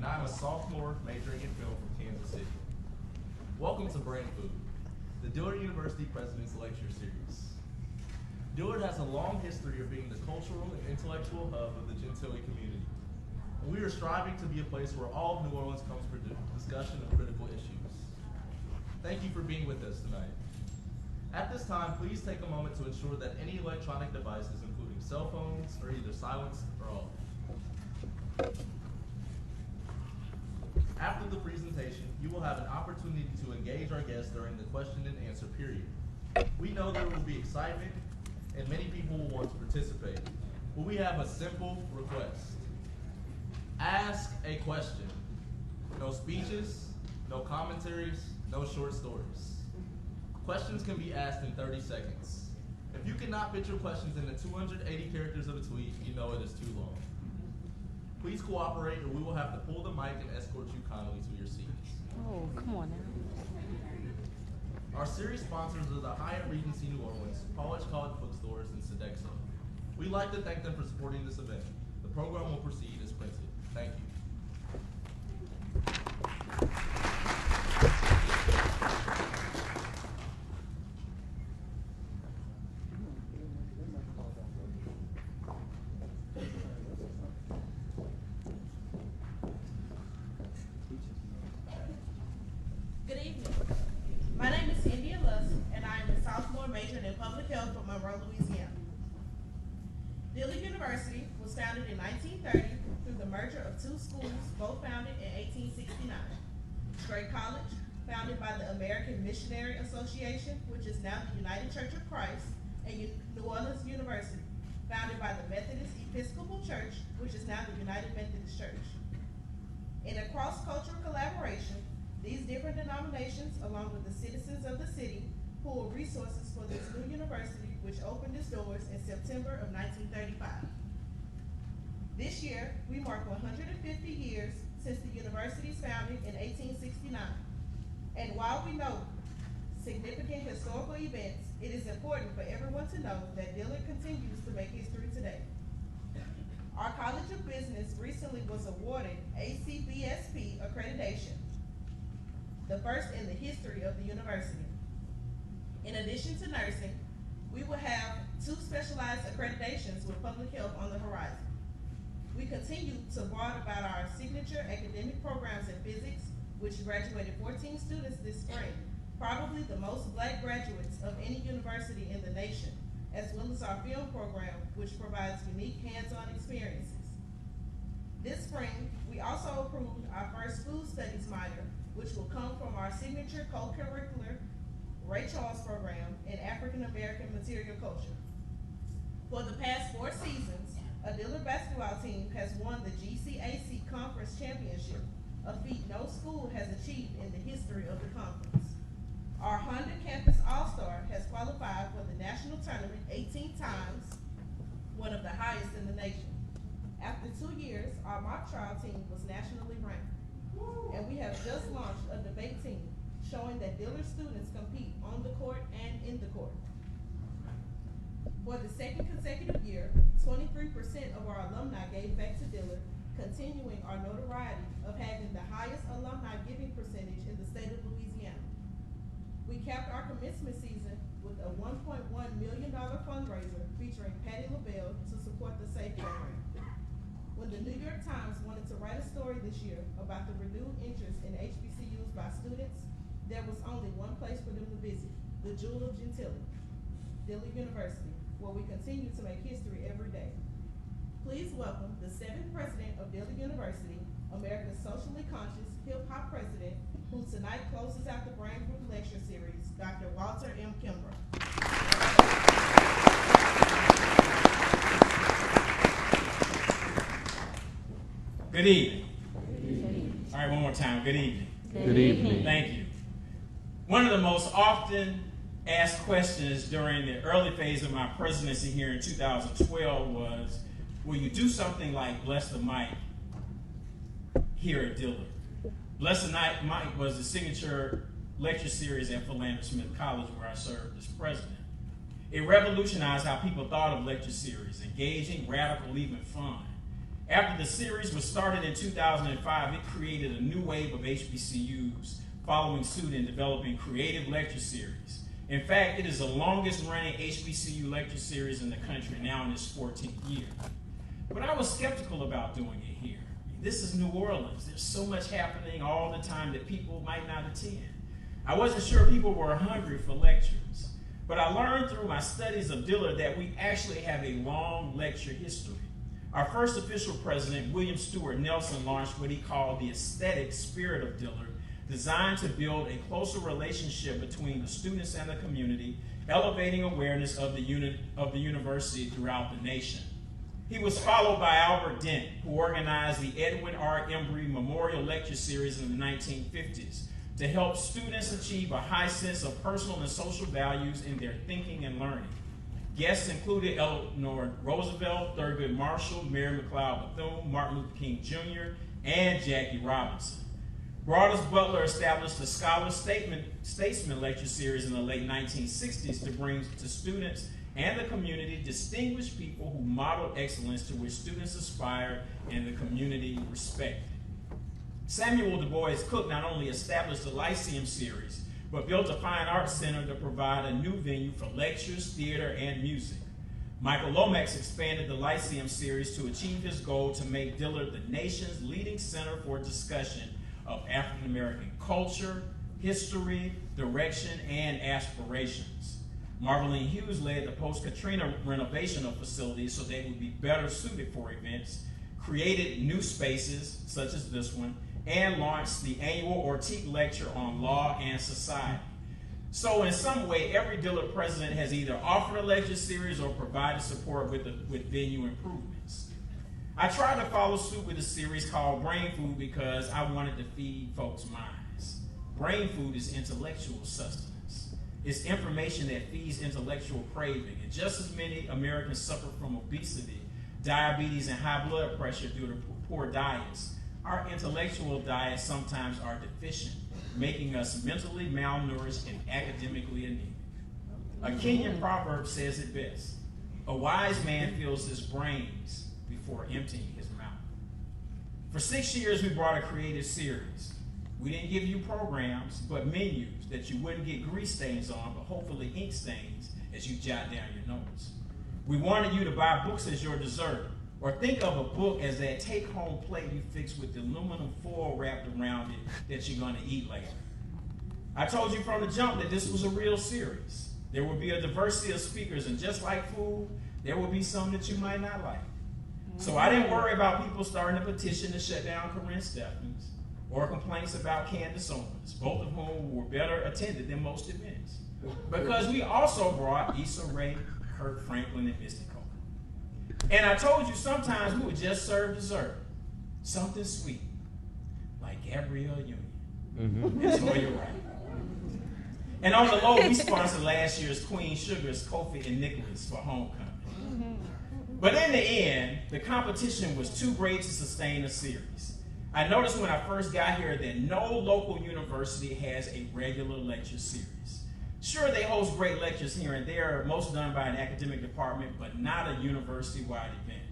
and I'm a sophomore majoring in film from Kansas City. Welcome to Brand Food, the Dillard University President's Lecture Series. Dillard has a long history of being the cultural and intellectual hub of the Gentilly community. And we are striving to be a place where all of New Orleans comes for discussion of critical issues. Thank you for being with us tonight. At this time, please take a moment to ensure that any electronic devices, including cell phones, are either silenced or off. After the presentation, you will have an opportunity to engage our guests during the question and answer period. We know there will be excitement and many people will want to participate, but we have a simple request. Ask a question. No speeches, no commentaries, no short stories. Questions can be asked in 30 seconds. If you cannot fit your questions into 280 characters of a tweet, you know it is too long. Please cooperate or we will have to pull the mic and escort you kindly to your seats. Oh, come on now. Our series sponsors are the Hyatt Regency New Orleans, College Bookstores, and Sodexo. We'd like to thank them for supporting this event. The program will proceed as printed. Thank you. Good evening. My name is and I am a sophomore majoring in public health from Monroe, Louisiana. Dillard University was founded in 1930 through the merger of two schools, both founded in 1869. Straight College, founded by the American Missionary Association, which is now the United Church of Christ, and New Orleans University, founded by the Methodist Episcopal Church, which is now the United Methodist Church. In a cross-cultural collaboration, these different denominations, along with the citizens of the city, pooled resources for this new university, which opened its doors in September of 1935. This year, we mark 150 years since the university's founding in 1869. And while we know significant historical events, it is important for everyone to know that Dillard continues to make history today. Our College of Business recently was awarded ACBSP accreditation, the first in the history of the university. In addition to nursing, we will have 2 specialized accreditations with public health on the horizon. We continue to broaden about our signature academic programs in physics, which graduated 14 students this spring, probably the most Black graduates of any university in the nation, as well as our film program, which provides unique hands-on experiences. This spring, we also approved our first food studies minor, which will come from our signature co-curricular Ray Charles program in African American material culture. For the past 4 seasons, a Dillard basketball team has won the GCAC Conference Championship, a feat no school has achieved in the history of the conference. Our Honda Campus All-Star has qualified for the national tournament 18 times, one of the highest in the nation. After 2 years, our mock trial team was nationally ranked. And we have just launched a debate team showing that Dillard students compete on the court and in the court. For the second consecutive year, 23% of our alumni gave back to Dillard, continuing our notoriety of having the highest alumni giving percentage in the state of Louisiana. We capped our commencement season with a $1.1 million fundraiser featuring Patti LaBelle to support the SAFE program. When the New York Times wanted to write a story this year about the renewed interest in HBCUs by students, there was only one place for them to visit, the Jewel of Gentilly, Dillard University, where we continue to make history every day. Please welcome the 7th president of Dillard University, America's socially conscious hip-hop president, who tonight closes out the Brand Food Lecture Series, Dr. Walter M. Kimbrough. Good evening. All right, one more time. Good evening. Good evening. Thank you. One of the most often asked questions during the early phase of my presidency here in 2012 was, will you do something like Bless the Mic here at Dillard? Bless the Mic was the signature lecture series at Philander Smith College where I served as president. It revolutionized how people thought of lecture series, engaging, radical, even fun. After the series was started in 2005, it created a new wave of HBCUs following suit in developing creative lecture series. In fact, it is the longest running HBCU lecture series in the country, now in its 14th year. But I was skeptical about doing it here. This is New Orleans. There's so much happening all the time that people might not attend. I wasn't sure people were hungry for lectures. But I learned through my studies of Dillard that we actually have a long lecture history. Our first official president, William Stewart Nelson, launched what he called the aesthetic spirit of Dillard, designed to build a closer relationship between the students and the community, elevating awareness of the university throughout the nation. He was followed by Albert Dent, who organized the Edwin R. Embry Memorial Lecture Series in the 1950s to help students achieve a high sense of personal and social values in their thinking and learning. Guests included Eleanor Roosevelt, Thurgood Marshall, Mary McLeod Bethune, Martin Luther King Jr., and Jackie Robinson. Broadus Butler established the Scholar Statesman Lecture Series in the late 1960s to bring to students and the community distinguished people who modeled excellence to which students aspired and the community respected. Samuel Du Bois Cook not only established the Lyceum Series, but built a fine arts center to provide a new venue for lectures, theater, and music. Michael Lomax expanded the Lyceum Series to achieve his goal to make Dillard the nation's leading center for discussion of African American culture, history, direction, and aspirations. Marvelyn Hughes led the post-Katrina renovation of facilities so they would be better suited for events, created new spaces, such as this one, and launched the annual Ortiz Lecture on Law and Society. So in some way, every Dillard president has either offered a lecture series or provided support with venue improvements. I tried to follow suit with a series called Brain Food because I wanted to feed folks' minds. Brain food is intellectual sustenance. It's information that feeds intellectual craving, and just as many Americans suffer from obesity, diabetes, and high blood pressure due to poor diets, our intellectual diets sometimes are deficient, making us mentally malnourished and academically anemic. A Kenyan proverb says it best: a wise man fills his brains before emptying his mouth. For 6 years, we brought a creative series. We didn't give you programs, but menus that you wouldn't get grease stains on, but hopefully ink stains as you jot down your notes. We wanted you to buy books as your dessert, or think of a book as that take-home plate you fix with the aluminum foil wrapped around it that you're going to eat later. I told you from the jump that this was a real series. There will be a diversity of speakers, and just like food, there will be some that you might not like. So I didn't worry about people starting a petition to shut down Corinne Steffens or complaints about Candace Owens, both of whom were better attended than most events. Because we also brought Issa Rae, Kirk Franklin, and Misty Copeland. And I told you sometimes we would just serve dessert, something sweet, like Gabrielle Union. And Toya Wright. And on the low, we sponsored last year's Queen Sugars, Kofi and Nicholas for homecoming. But in the end, the competition was too great to sustain a series. I noticed when I first got here that no local university has a regular lecture series. Sure, they host great lectures here and there, most done by an academic department, but not a university-wide event.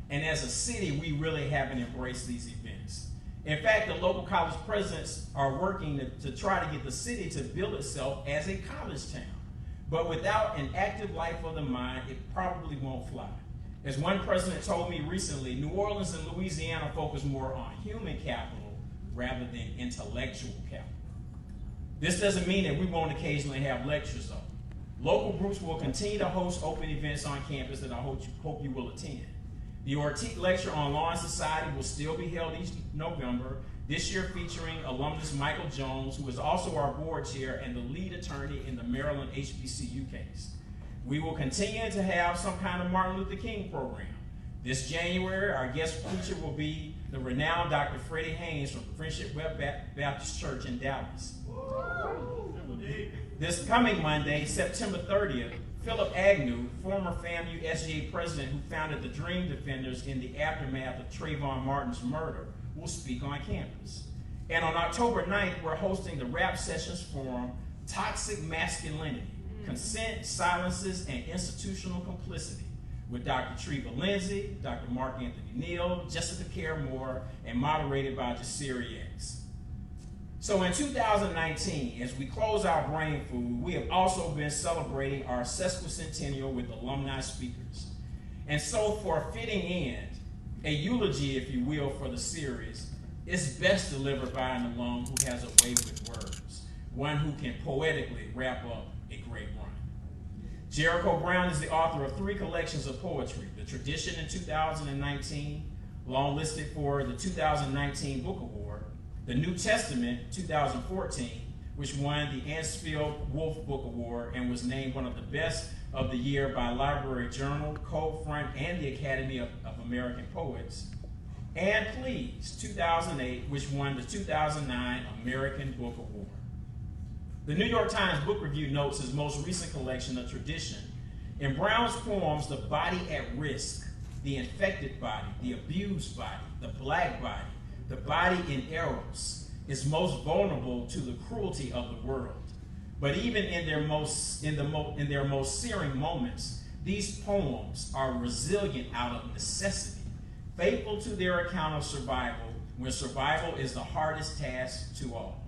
And as a city, we really haven't embraced these events. In fact, the local college presidents are working to try to get the city to build itself as a college town. But without an active life of the mind, it probably won't fly. As one president told me recently, New Orleans and Louisiana focus more on human capital rather than intellectual capital. This doesn't mean that we won't occasionally have lectures, though. Local groups will continue to host open events on campus that I hope you will attend. The Ortiz Lecture on Law and Society will still be held each November, this year featuring alumnus Michael Jones, who is also our board chair and the lead attorney in the Maryland HBCU case. We will continue to have some kind of Martin Luther King program. This January, our guest preacher will be the renowned Dr. Freddie Haynes from Friendship Web Baptist Church in Dallas. This coming Monday, September 30th, Philip Agnew, former FAMU SGA president who founded the Dream Defenders in the aftermath of Trayvon Martin's murder, will speak on campus. And on October 9th, we're hosting the Rap Sessions Forum, Toxic Masculinity, Consent, Silences, and Institutional Complicity, with Dr. Treva Lindsay, Dr. Mark Anthony Neal, Jessica Care Moore, and moderated by Jasiri X. So in 2019, as we close our Brain Food, we have also been celebrating our sesquicentennial with alumni speakers. And so for a fitting end, a eulogy, if you will, for the series, is best delivered by an alum who has a way with words, one who can poetically wrap up a great run. Jericho Brown is the author of 3 collections of poetry: The Tradition in 2019, longlisted for the 2019 Book Award; The New Testament 2014, which won the Ansfield Wolf Book Award and was named one of the best of the year by Library Journal, Cold Front, and the Academy of American Poets; and Please 2008, which won the 2009 American Book Award. The New York Times Book Review notes his most recent collection, The Tradition. In Brown's poems, the body at risk, the infected body, the abused body, the black body, the body in eros, is most vulnerable to the cruelty of the world. But even in their most searing moments, these poems are resilient out of necessity, faithful to their account of survival, when survival is the hardest task to all.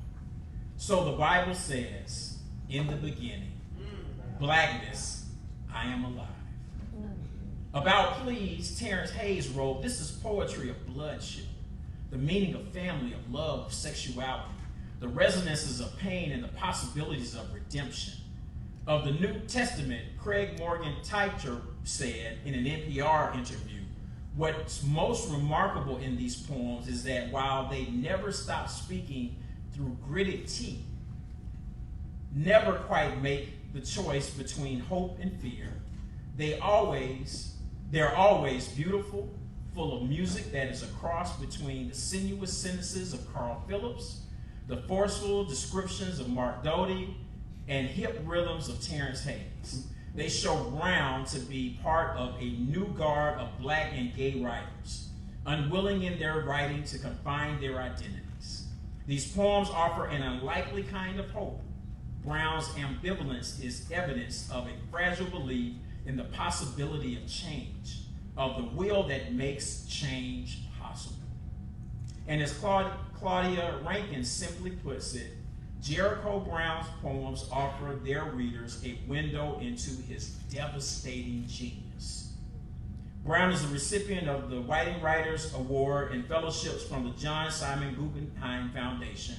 So the Bible says, in the beginning, blackness, I am alive. About Please, Terrence Hayes wrote, this is poetry of bloodshed, the meaning of family, of love, of sexuality, the resonances of pain and the possibilities of redemption. Of the New Testament, Craig Morgan Teicher said in an NPR interview, what's most remarkable in these poems is that while they never stop speaking through gritted teeth, never quite make the choice between hope and fear, they're always beautiful, full of music that is a cross between the sinuous sentences of Carl Phillips, the forceful descriptions of Mark Doty, and hip rhythms of Terrence Hayes. They show Brown to be part of a new guard of black and gay writers, unwilling in their writing to confine their identities. These poems offer an unlikely kind of hope. Brown's ambivalence is evidence of a fragile belief in the possibility of change, of the will that makes change possible. And as Claudia Rankin simply puts it, Jericho Brown's poems offer their readers a window into his devastating genius. Brown is a recipient of the Whiting Writers Award and fellowships from the John Simon Guggenheim Foundation,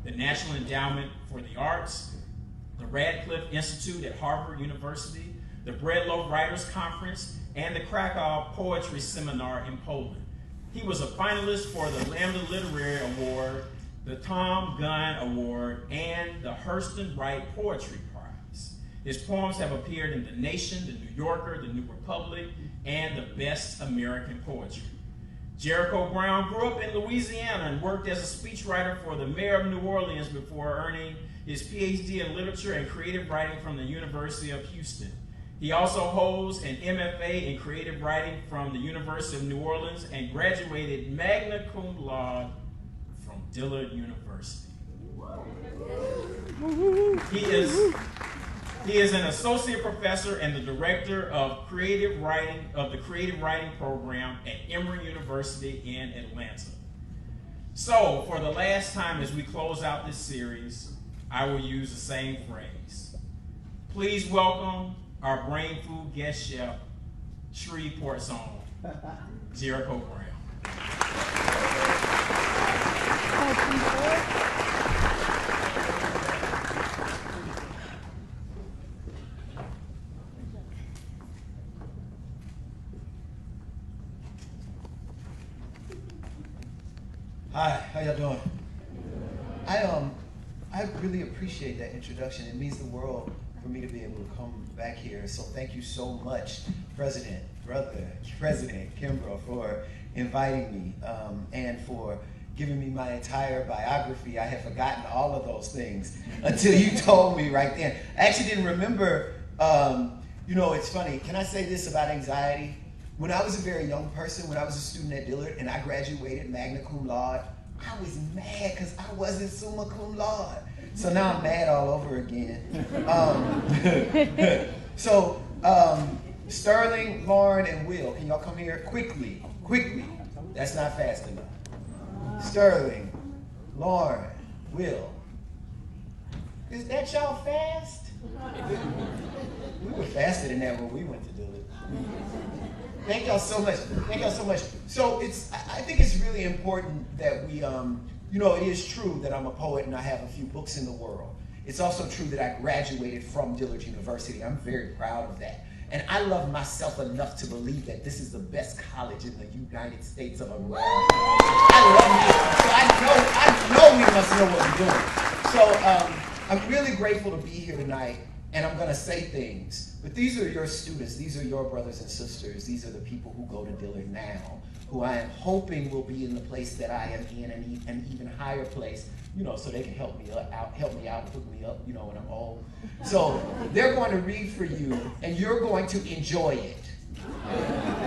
the National Endowment for the Arts, the Radcliffe Institute at Harvard University, the Breadloaf Writers Conference, and the Krakow Poetry Seminar in Poland. He was a finalist for the Lambda Literary Award, the Tom Gunn Award, and the Hurston Wright Poetry Prize. His poems have appeared in The Nation, The New Yorker, The New Republic, and the Best American Poetry. Jericho Brown grew up in Louisiana and worked as a speechwriter for the mayor of New Orleans before earning his PhD in literature and creative writing from the University of Houston. He also holds an MFA in creative writing from the University of New Orleans and graduated magna cum laude from Dillard University. He is an associate professor and the director of creative writing of the creative writing program at Emory University in Atlanta. So, for the last time as we close out this series, I will use the same phrase. Please welcome our Brain Food guest chef, Shreveport's own, Jericho Brown. Hi, how y'all doing? I really appreciate that introduction. It means the world for me to be able to come back here. So thank you so much, President Kimbrough, for inviting me and for giving me my entire biography. I had forgotten all of those things until you told me right then. I actually didn't remember, it's funny. Can I say this about anxiety? When I was a very young person, when I was a student at Dillard and I graduated magna cum laude, I was mad because I wasn't summa cum laude. So now I'm mad all over again. So Sterling, Lauren, and Will. Can y'all come here quickly? Quickly. That's not fast enough. Sterling, Lauren, Will. Is that y'all fast? We were faster than that when we went to Dillard. Thank y'all so much. Thank y'all so much. So I think it's really important that we, it is true that I'm a poet and I have a few books in the world. It's also true that I graduated from Dillard University. I'm very proud of that. And I love myself enough to believe that this is the best college in the United States of America. I love it. So I know we must know what we're doing. So I'm really grateful to be here tonight, and I'm gonna say things. But these are your students, these are your brothers and sisters, these are the people who go to Dillard now, who I am hoping will be in the place that I am in, an even higher place, so they can help me out and put me up, when I'm old. So they're going to read for you, and you're going to enjoy it.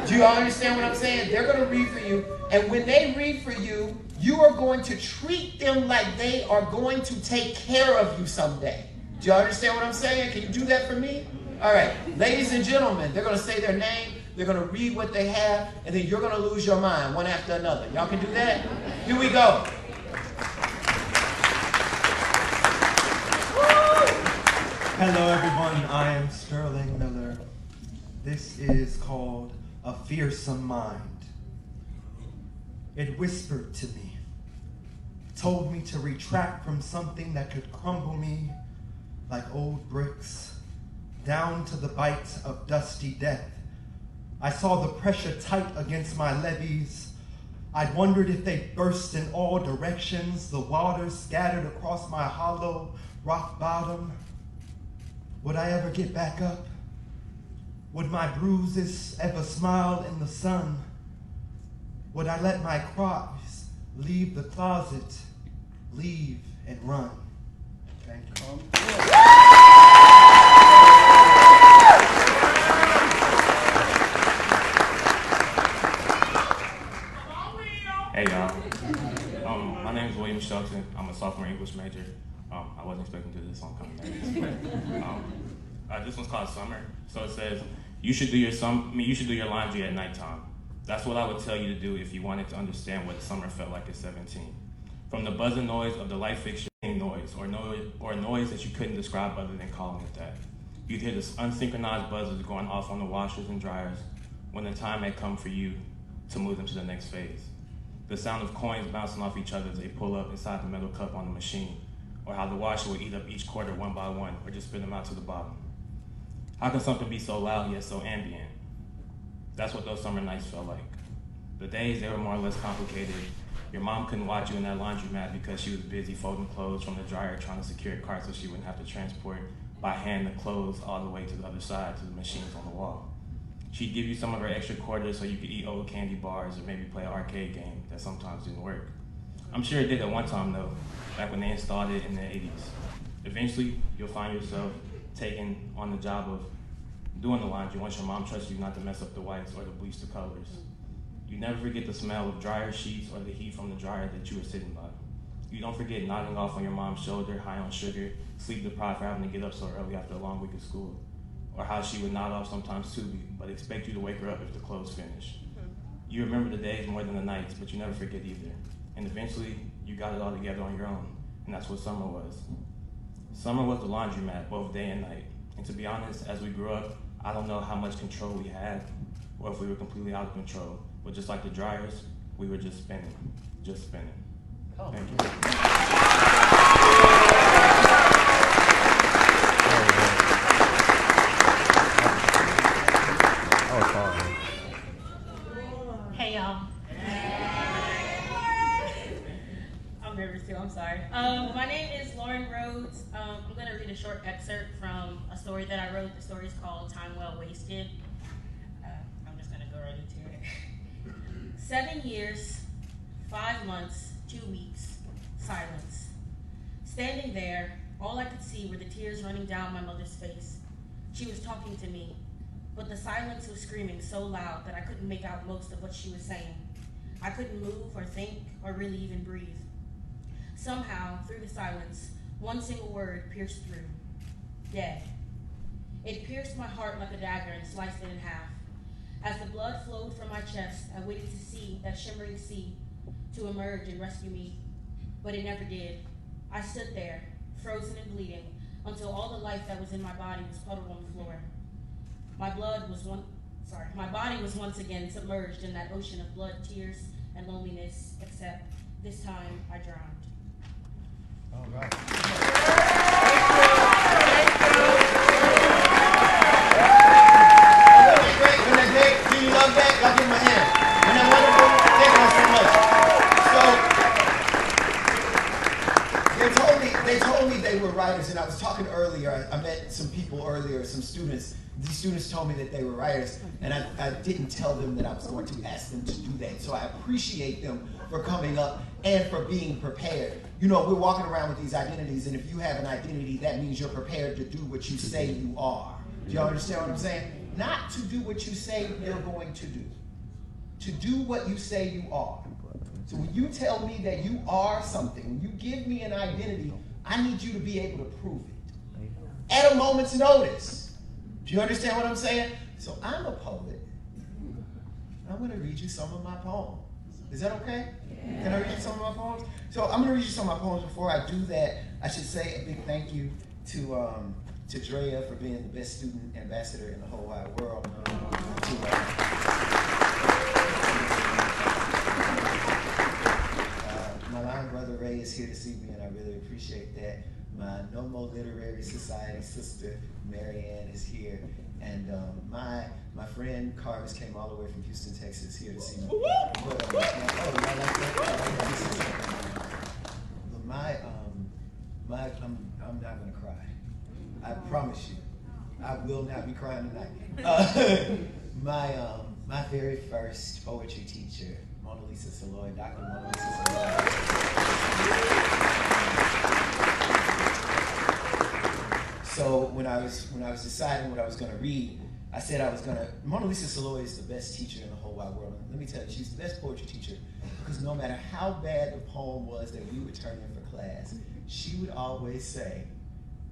Do you all understand what I'm saying? They're going to read for you, and when they read for you, you are going to treat them like they are going to take care of you someday. Do you understand what I'm saying? Can you do that for me? All right, ladies and gentlemen, they're going to say their name, they're going to read what they have, and then you're going to lose your mind one after another. Y'all can do that? Here we go. Hello everyone, I am Sterling Miller. This is called A Fearsome Mind. It whispered to me, told me to retract from something that could crumble me like old bricks, down to the bite of dusty death. I saw the pressure tight against my levees. I wondered if they burst in all directions, the water scattered across my hollow rock bottom. Would I ever get back up? Would my bruises ever smile in the sun? Would I let my cries leave the closet, leave and run? Thank you. Hey y'all, my name is William Shelton. I'm a sophomore English major. I wasn't expecting to do this on coming back. This one's called Summer. So it says, you should do your laundry at nighttime. That's what I would tell you to do if you wanted to understand what summer felt like at 17. From the buzzing noise of the light fixture noise, or noise that you couldn't describe other than calling it that. You'd hear this unsynchronized buzzers going off on the washers and dryers when the time had come for you to move them to the next phase. The sound of coins bouncing off each other as they pull up inside the metal cup on the machine, or how the washer would eat up each quarter one by one, or just spit them out to the bottom. How can something be so loud yet so ambient? That's what those summer nights felt like. The days, they were more or less complicated. Your mom couldn't watch you in that laundromat because she was busy folding clothes from the dryer trying to secure a cart so she wouldn't have to transport by hand the clothes all the way to the other side to the machines on the wall. She'd give you some of her extra quarters so you could eat old candy bars or maybe play an arcade game that sometimes didn't work. I'm sure it did at one time though, back when they installed it in the 80s. Eventually, you'll find yourself taking on the job of doing the laundry once your mom trusts you not to mess up the whites or to bleach the colors. You never forget the smell of dryer sheets or the heat from the dryer that you were sitting by. You don't forget nodding off on your mom's shoulder, high on sugar, sleep deprived for having to get up so early after a long week of school. Or how she would nod off sometimes too, but expect you to wake her up if the clothes finished. You remember the days more than the nights, but you never forget either. And eventually, you got it all together on your own, and that's what summer was. Summer was the laundromat, both day and night. And to be honest, as we grew up, I don't know how much control we had, or if we were completely out of control. But just like the dryers, we were just spinning. Thank you. Hey y'all. I'm nervous too, I'm sorry. My name is Lauren Rhodes. I'm going to read a short excerpt from a story that I wrote. The story is called Time Well Wasted. I'm just going to go right into it. 7 years, 5 months, 2 weeks, silence. Standing there, all I could see were the tears running down my mother's face. She was talking to me, but the silence was screaming so loud that I couldn't make out most of what she was saying. I couldn't move or think or really even breathe. Somehow, through the silence, one single word pierced through. Dead. It pierced my heart like a dagger and sliced it in half. As the blood flowed from my chest, I waited to see that shimmering sea to emerge and rescue me, but it never did. I stood there, frozen and bleeding, until all the life that was in my body was puddled on the floor. My body was once again submerged in that ocean of blood, tears, and loneliness, except this time I drowned. All right. Wasn't that great? Do you love that? Y'all give him a hand. Wasn't that wonderful? Thank you so much. So, they told me they were writers, and I was talking earlier. I met some people earlier, some students. These students told me that they were writers, and I didn't tell them that I was going to ask them to do that. So I appreciate them for coming up and for being prepared. You know, we're walking around with these identities, and if you have an identity, that means you're prepared to do what you say you are. Do y'all understand what I'm saying? Not to do what you say you're going to do. To do what you say you are. So when you tell me that you are something, when you give me an identity, I need you to be able to prove it at a moment's notice. Do you understand what I'm saying? So I'm a poet. I'm going to read you some of my poems. Is that okay? Yeah. Can I read you some of my poems? So I'm going to read you some of my poems. Before I do that, I should say a big thank you to Drea for being the best student ambassador in the whole wide world. My line brother Ray is here to see me, and I really appreciate that. My No More Literary Society sister, Marianne, is here. And my friend Carvis came all the way from Houston, Texas, here to see me. I'm not gonna cry. I promise you, I will not be crying tonight. My very first poetry teacher, Mona Lisa Savoy, Dr. Mona Lisa Savoy. So when I was deciding what I was gonna read, I said Mona Lisa Savoy is the best teacher in the whole wide world. Let me tell you, she's the best poetry teacher because no matter how bad the poem was that we would turn in for class, she would always say,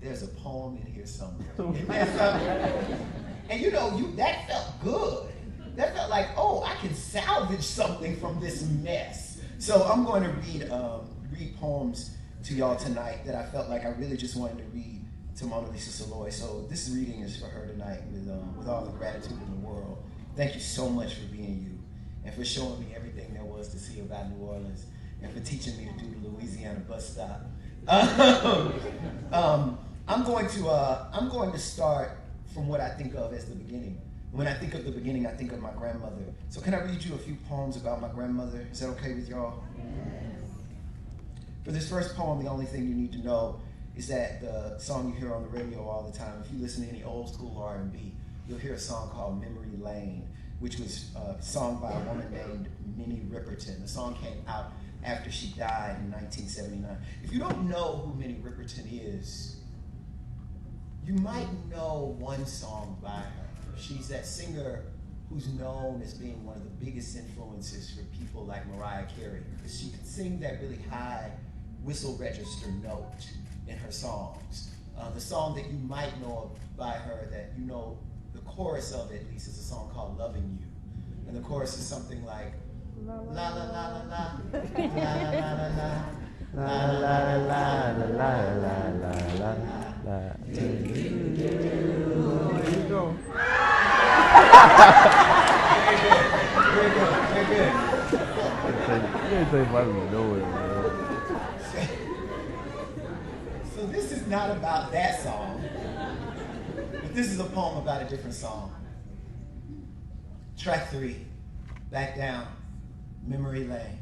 there's a poem in here somewhere. And you know, that felt good. That felt like, oh, I can salvage something from this mess. So I'm going to read poems to y'all tonight that I felt like I really just wanted to read to Mona Lisa Savoy. So this reading is for her tonight with all the gratitude in the world. Thank you so much for being you and for showing me everything there was to see about New Orleans and for teaching me to do the Louisiana bus stop. I'm going to start from what I think of as the beginning. When I think of the beginning, I think of my grandmother. So can I read you a few poems about my grandmother? Is that okay with y'all? Yes. For this first poem, the only thing you need to know is that the song you hear on the radio all the time, if you listen to any old school R&B, you'll hear a song called Memory Lane, which was sung by a woman named Minnie Riperton. The song came out after she died in 1979. If you don't know who Minnie Riperton is, you might know one song by her. She's that singer who's known as being one of the biggest influences for people like Mariah Carey, because she could sing that really high whistle register note in her songs. The song that you might know by her, that you know the chorus of it at least, is a song called Loving You. And the chorus is something like, la la la la la, la la la la la, la la la la la la la la. There you go. Very good. So this is not about that song, but this is a poem about a different song. Track 3, Back Down, Memory Lane.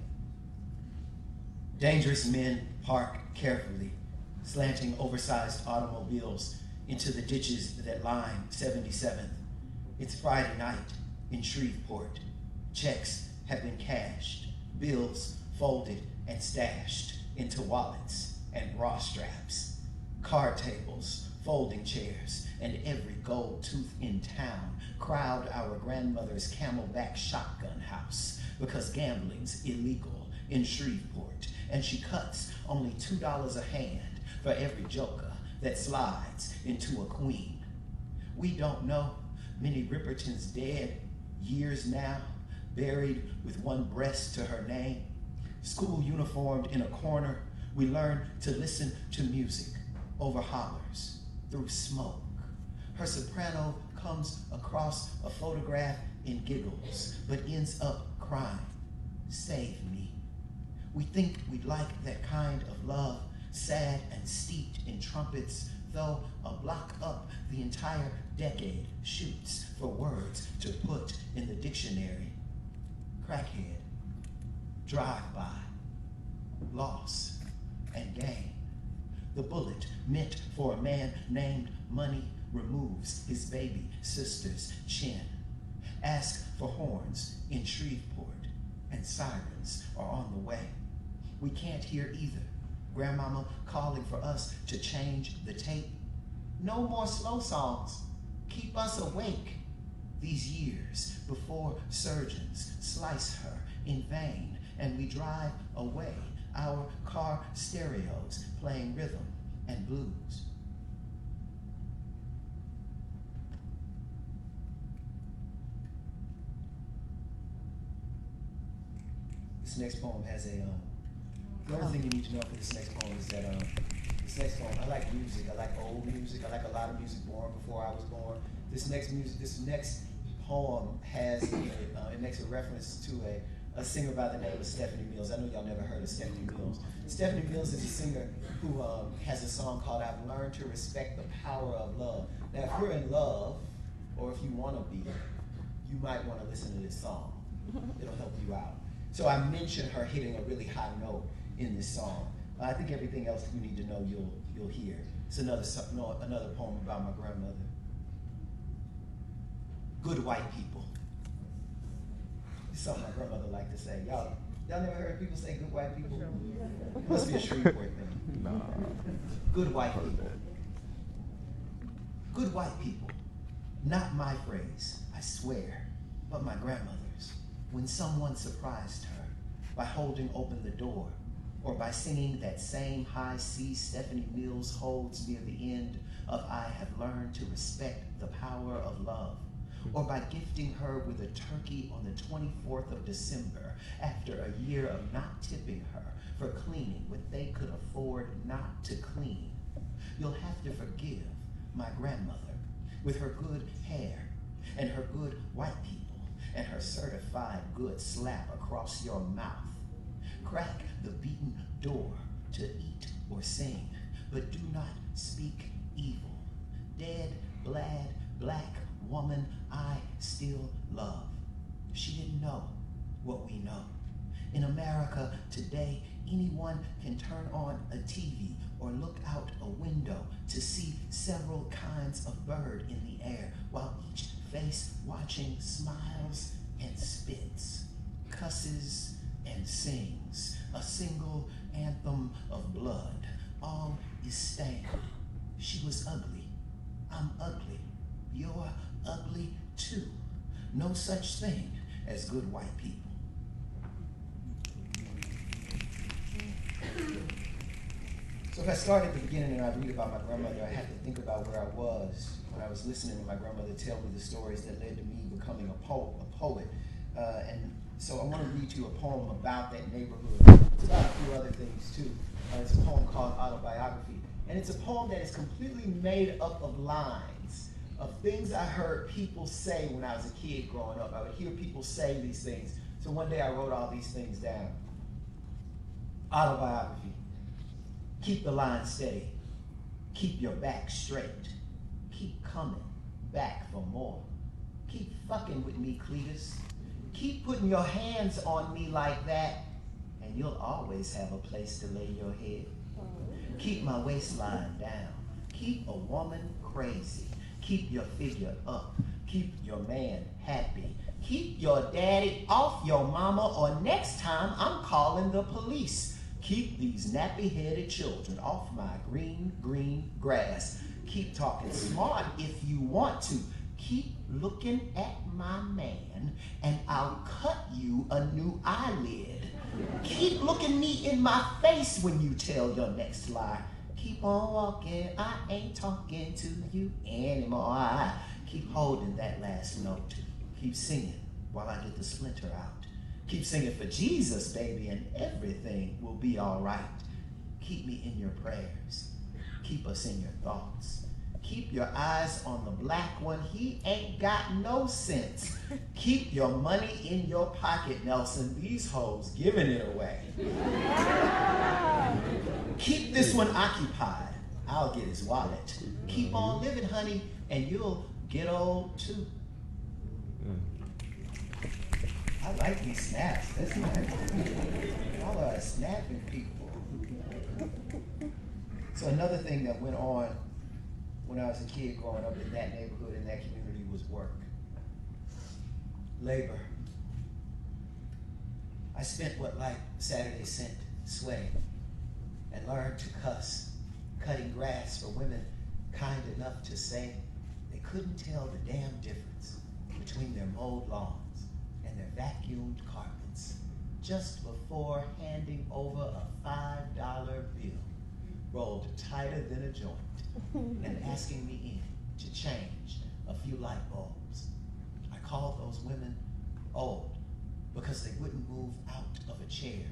Dangerous men park carefully, slanting oversized automobiles into the ditches that line 77th. It's Friday night in Shreveport. Checks have been cashed, bills folded and stashed into wallets and bra straps. Card tables, folding chairs, and every gold tooth in town crowd our grandmother's Camelback shotgun house because gambling's illegal in Shreveport, and she cuts only $2 a hand for every joker that slides into a queen. We don't know. Minnie Ripperton's dead, years now, buried with one breast to her name. School uniformed in a corner, we learn to listen to music over hollers, through smoke. Her soprano comes across a photograph and giggles, but ends up crying. Save me. We think we'd like that kind of love, sad and steeped in trumpets, though a block up the entire decade shoots for words to put in the dictionary. Crackhead, drive-by, loss, and gain. The bullet meant for a man named Money removes his baby sister's chin. Ask for horns in Shreveport, and sirens are on the way. We can't hear either. Grandmama calling for us to change the tape. No more slow songs. Keep us awake. These years before surgeons slice her in vain, and we drive away, our car stereos playing rhythm and blues. This next poem has a, the only thing you need to know for this next poem is that this next poem, I like music, I like old music, I like a lot of music born before I was born. This next poem has, it makes a reference to a singer by the name of Stephanie Mills. I know y'all never heard of Stephanie Mills. Stephanie Mills is a singer who has a song called I've Learned to Respect the Power of Love. Now, if you're in love, or if you want to be, you might want to listen to this song. It'll help you out. So I mentioned her hitting a really high note in this song. I think everything else you need to know you'll hear. It's another poem about my grandmother. Good white people. It's something my grandmother liked to say. Y'all never heard people say good white people? It must be a Shreveport thing. Nah. Good white people. Good white people. Not my phrase, I swear, but my grandmother's. When someone surprised her by holding open the door, or by singing that same high C Stephanie Mills holds near the end of I have learned to respect the power of love, or by gifting her with a turkey on the 24th of December after a year of not tipping her for cleaning what they could afford not to clean. You'll have to forgive my grandmother with her good hair and her good white people and her certified good slap across your mouth. Crack the beaten door to eat or sing, but do not speak evil. Dead, black woman I still love. She didn't know what we know. In America today, anyone can turn on a TV or look out a window to see several kinds of bird in the air, while each face watching smiles and spits, cusses and sings a single anthem of blood. All is stained. She was ugly. I'm ugly. You're ugly too. No such thing as good white people. So if I start at the beginning and I read about my grandmother, I have to think about where I was when I was listening to my grandmother tell me the stories that led to me becoming a poet. And so I want to read you a poem about that neighborhood. It's about a few other things too. It's a poem called Autobiography. And it's a poem that is completely made up of lines, of things I heard people say when I was a kid growing up. I would hear people say these things. So one day I wrote all these things down. Autobiography. Keep the line steady. Keep your back straight. Keep coming back for more. Keep fucking with me, Cletus. Keep putting your hands on me like that, and you'll always have a place to lay your head. Keep my waistline down. Keep a woman crazy. Keep your figure up. Keep your man happy. Keep your daddy off your mama, or next time I'm calling the police. Keep these nappy-headed children off my green grass. Keep talking smart if you want to. Keep looking at my man, and I'll cut you a new eyelid. Keep looking me in my face when you tell your next lie. Keep on walking, I ain't talking to you anymore. I keep holding that last note. Keep singing while I get the splinter out. Keep singing for Jesus, baby, and everything will be all right. Keep me in your prayers. Keep us in your thoughts. Keep your eyes on the black one. He ain't got no sense. Keep your money in your pocket, Nelson. These hoes giving it away. Keep this one occupied. I'll get his wallet. Keep on living, honey, and you'll get old too. I like these snaps. That's nice. Y'all are snapping people. So another thing that went on when I was a kid growing up in that neighborhood, in that community, was work. Labor. I spent what like Saturday sent sweating and learned to cuss, cutting grass for women kind enough to say they couldn't tell the damn difference between their mowed lawns and their vacuumed carpets just before handing over a $5 bill rolled tighter than a joint and asking me in to change a few light bulbs. I called those women old because they wouldn't move out of a chair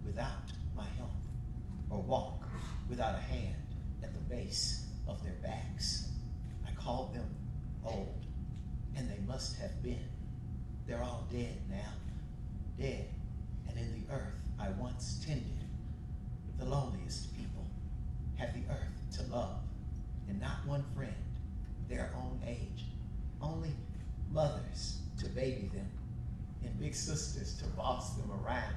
without my help or walk without a hand at the base of their backs. I called them old, and they must have been. They're all dead now, dead, and in the earth I once tended. The loneliest people have the earth to love, and not one friend their own age, only mothers to baby them, and big sisters to boss them around.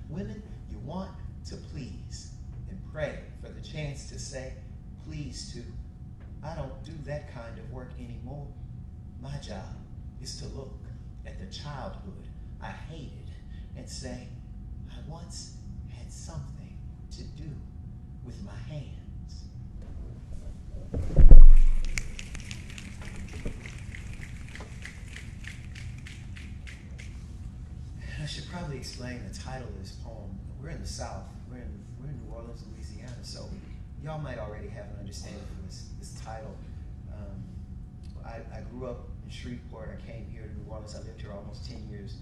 Women you want to please, and pray for the chance to say please to. I don't do that kind of work anymore. My job is to look at the childhood I hated and say, I once had something to do with my hands. I should probably explain the title of this poem. We're in the South. We're in New Orleans, Louisiana, so y'all might already have an understanding for this title. I grew up in Shreveport. I came here to New Orleans. I lived here almost 10 years,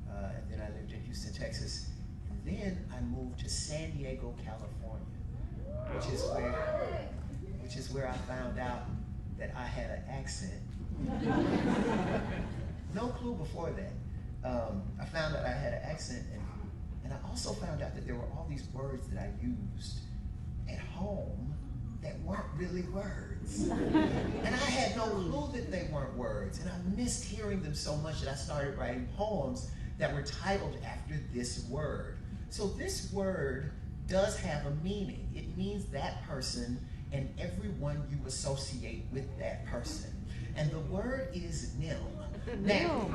and then I lived in Houston, Texas. And then I moved to San Diego, California, which is where I found out that I had an accent. No clue before that. I found out I had an accent, and I also found out that there were all these words that I used at home that weren't really words. And I had no clue that they weren't words, and I missed hearing them so much that I started writing poems that were titled after this word. So this word does have a meaning. It means that person and everyone you associate with that person. And the word is nil. Now,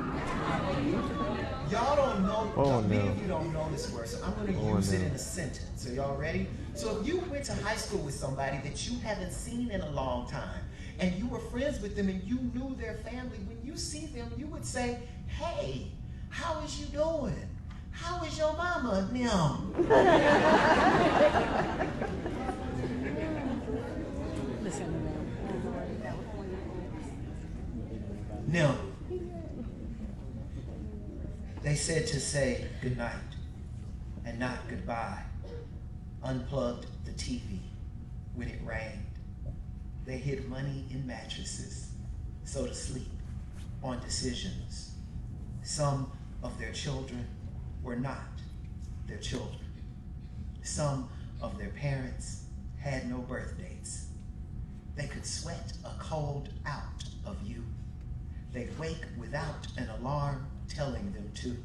y'all don't know, many of you don't know this word, so I'm going to use it in a sentence. So y'all ready? So if you went to high school with somebody that you haven't seen in a long time, and you were friends with them and you knew their family, when you see them, you would say, hey, how is you doing? How is your mama? No. They said to say goodnight and not goodbye. Unplugged the TV when it rained. They hid money in mattresses, so to sleep on decisions. Some of their children were not their children. Some of their parents had no birth dates. They could sweat a cold out of you. They'd wake without an alarm telling them to.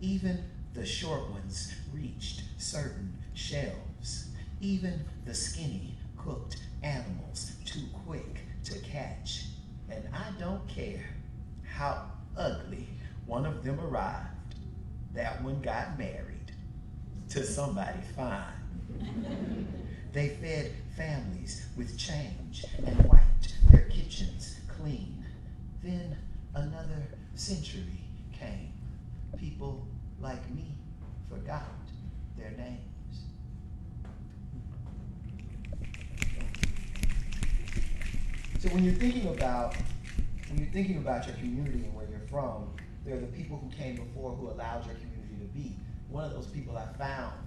Even the short ones reached certain shelves. Even the skinny cooked animals too quick to catch. And I don't care how ugly one of them arrived. That one got married to somebody fine. They fed families with change and wiped their kitchens clean. Then another century came. People like me forgot their names. So when you're thinking about your community and where you're from, there are the people who came before who allowed your community to be. One of those people I found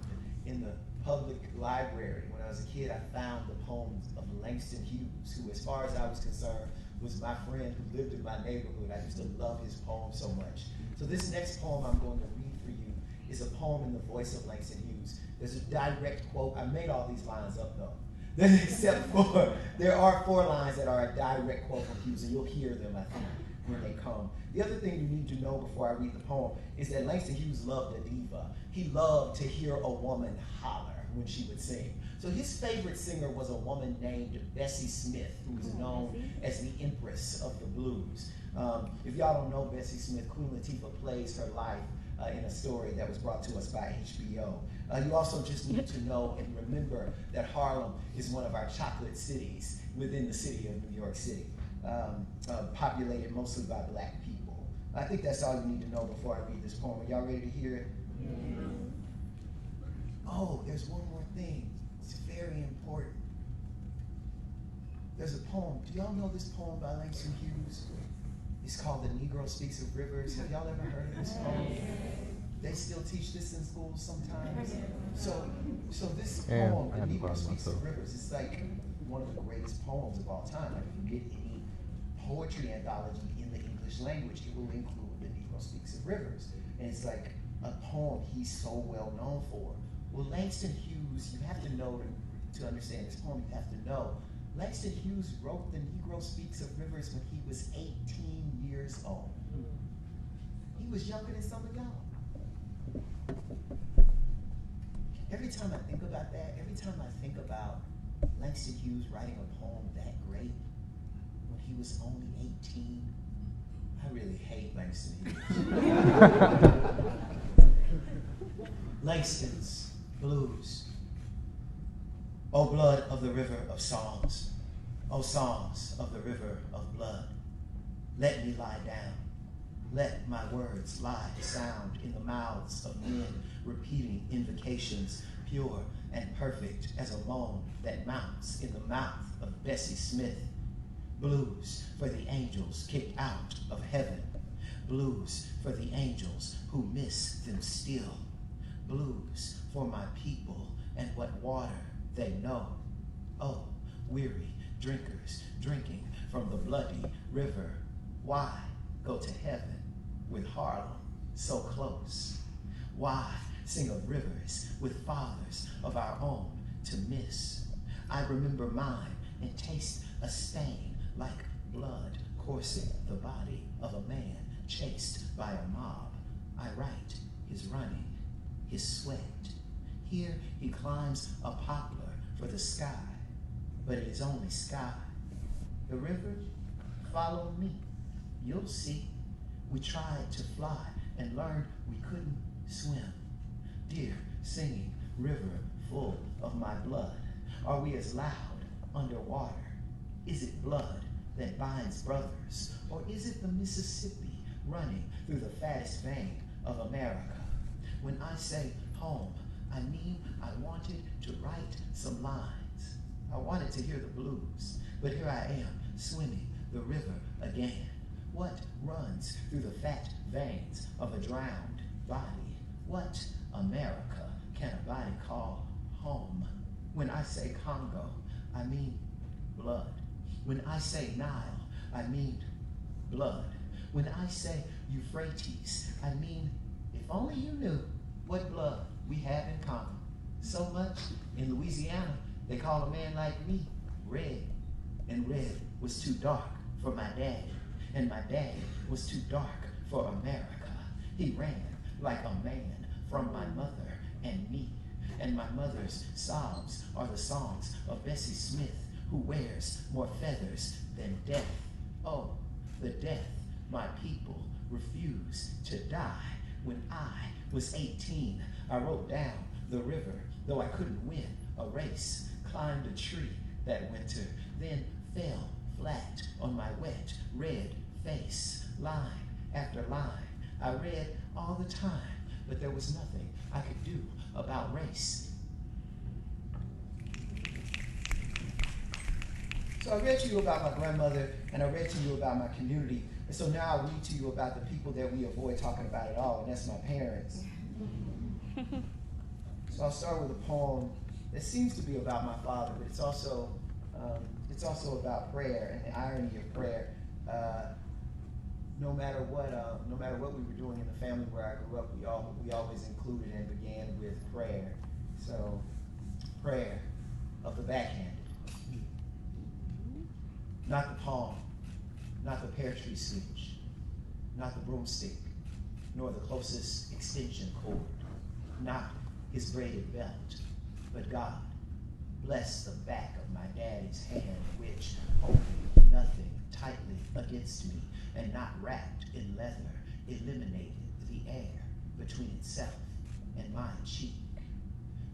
in the public library when I was a kid, I found the poems of Langston Hughes, who, as far as I was concerned, was my friend who lived in my neighborhood. I used to love his poems so much. So this next poem I'm going to read for you is a poem in the voice of Langston Hughes. There's a direct quote. I made all these lines up though. Except for, there are 4 lines that are a direct quote from Hughes, and you'll hear them, I think, when they come. The other thing you need to know before I read the poem is that Langston Hughes loved a diva. He loved to hear a woman holler when she would sing. So his favorite singer was a woman named Bessie Smith, who was known as the Empress of the Blues. If y'all don't know Bessie Smith, Queen Latifah plays her life in a story that was brought to us by HBO. You also just need to know and remember that Harlem is one of our chocolate cities within the city of New York City, populated mostly by black people. I think that's all you need to know before I read this poem. Are y'all ready to hear it? Yeah. Oh, there's one more thing. It's very important. There's a poem. Do y'all know this poem by Langston Hughes? It's called The Negro Speaks of Rivers. Have y'all ever heard of this poem? They still teach this in schools sometimes. So this poem, The Negro Speaks of Rivers, it's like one of the greatest poems of all time. Like if you get any poetry anthology in the English language, it will include The Negro Speaks of Rivers. And it's like a poem he's so well known for. Well, Langston Hughes, you have to know to understand this poem, you have to know Langston Hughes wrote The Negro Speaks of Rivers when he was 18 years old. He was younger than some of y'all. Every time I think about that, every time I think about Langston Hughes writing a poem that great when he was only 18, I really hate Langston Hughes. Langston's Blues. O blood of the river of songs, O songs of the river of blood, let me lie down. Let my words lie sound in the mouths of men, repeating invocations, pure and perfect as a moan that mounts in the mouth of Bessie Smith. Blues for the angels kicked out of heaven. Blues for the angels who miss them still. Blues for my people and what water they know. Oh, weary drinkers drinking from the bloody river. Why go to heaven with Harlem so close? Why sing of rivers with fathers of our own to miss? I remember mine and taste a stain like blood coursing the body of a man chased by a mob. I write his running, his sweat. Here he climbs a poplar for the sky, but it is only sky. The river, follow me, you'll see. We tried to fly and learned we couldn't swim. Dear singing river full of my blood, are we as loud underwater? Is it blood that binds brothers, or is it the Mississippi running through the fattest vein of America? When I say home, I mean I wanted to write some lines. I wanted to hear the blues, but here I am swimming the river again. What runs through the fat veins of a drowned body? What America can a body call home? When I say Congo, I mean blood. When I say Nile, I mean blood. When I say Euphrates, I mean if only you knew what blood we have in common. So much in Louisiana, they call a man like me red. And red was too dark for my daddy. And my daddy was too dark for America. He ran like a man from my mother and me. And my mother's sobs are the songs of Bessie Smith, who wears more feathers than death. Oh, the death my people refuse to die. When I was 18, I rode down the river, though I couldn't win a race, climbed a tree that winter, then fell flat on my wet, red face, line after line. I read all the time, but there was nothing I could do about race. So So I read to you about my grandmother, and I read to you about my community. And so now I'll read to you about the people that we avoid talking about at all, and that's my parents. So I'll start with a poem that seems to be about my father, but it's also about prayer and the irony of prayer. No matter what we were doing in the family where I grew up, we always included and began with prayer. So, prayer of the backhanded. Not the palm, not the pear tree switch, not the broomstick, nor the closest extension cord, not his braided belt, but God bless the back of my daddy's hand, which holding nothing tightly against me and not wrapped in leather, eliminated the air between itself and my cheek.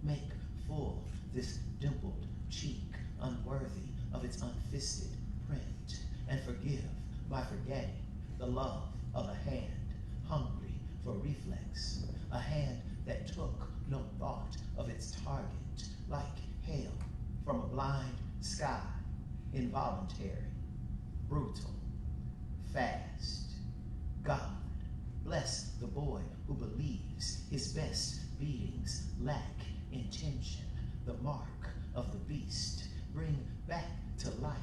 Make full this dimpled cheek, unworthy of its unfisted print, and forgive my forgetting the love of a hand hungry for reflex, a hand that took no thought of its target, like hail from a blind sky, involuntary, brutal, fast. God bless the boy who believes his best beatings lack intention, the mark of the beast. Bring back to life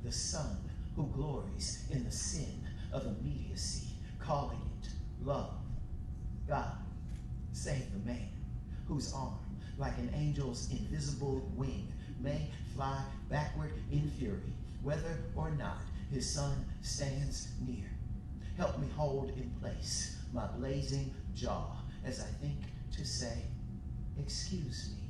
the son who glories in the sin of immediacy, calling it love. God save the man whose arm, like an angel's invisible wing, may fly backward in fury, whether or not his son stands near. Help me hold in place my blazing jaw as I think to say, excuse me.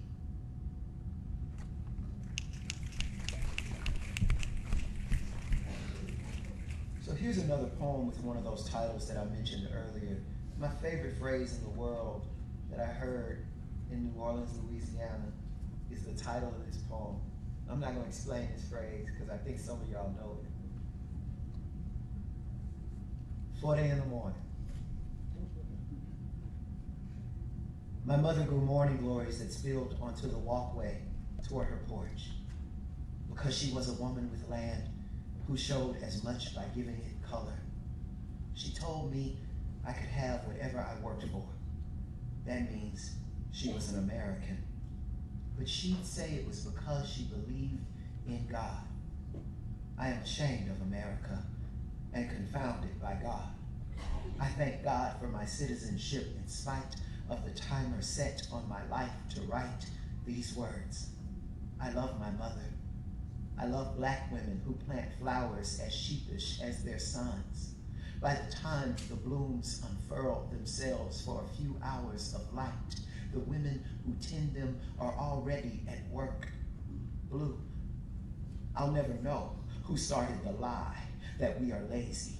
So here's another poem with one of those titles that I mentioned earlier. My favorite phrase in the world that I heard in New Orleans, Louisiana, is the title of this poem. I'm not going to explain this phrase because I think some of y'all know it. 4 in the morning. My mother grew morning glories that spilled onto the walkway toward her porch because she was a woman with land who showed as much by giving it color. She told me I could have whatever I worked for. That means she was an American. But she'd say it was because she believed in God. I am ashamed of America and confounded by God. I thank God for my citizenship in spite of the timer set on my life to write these words. I love my mother. I love black women who plant flowers as sheepish as their sons. By the time the blooms unfurl themselves for a few hours of light, the women who tend them are already at work. Blue. I'll never know who started the lie that we are lazy,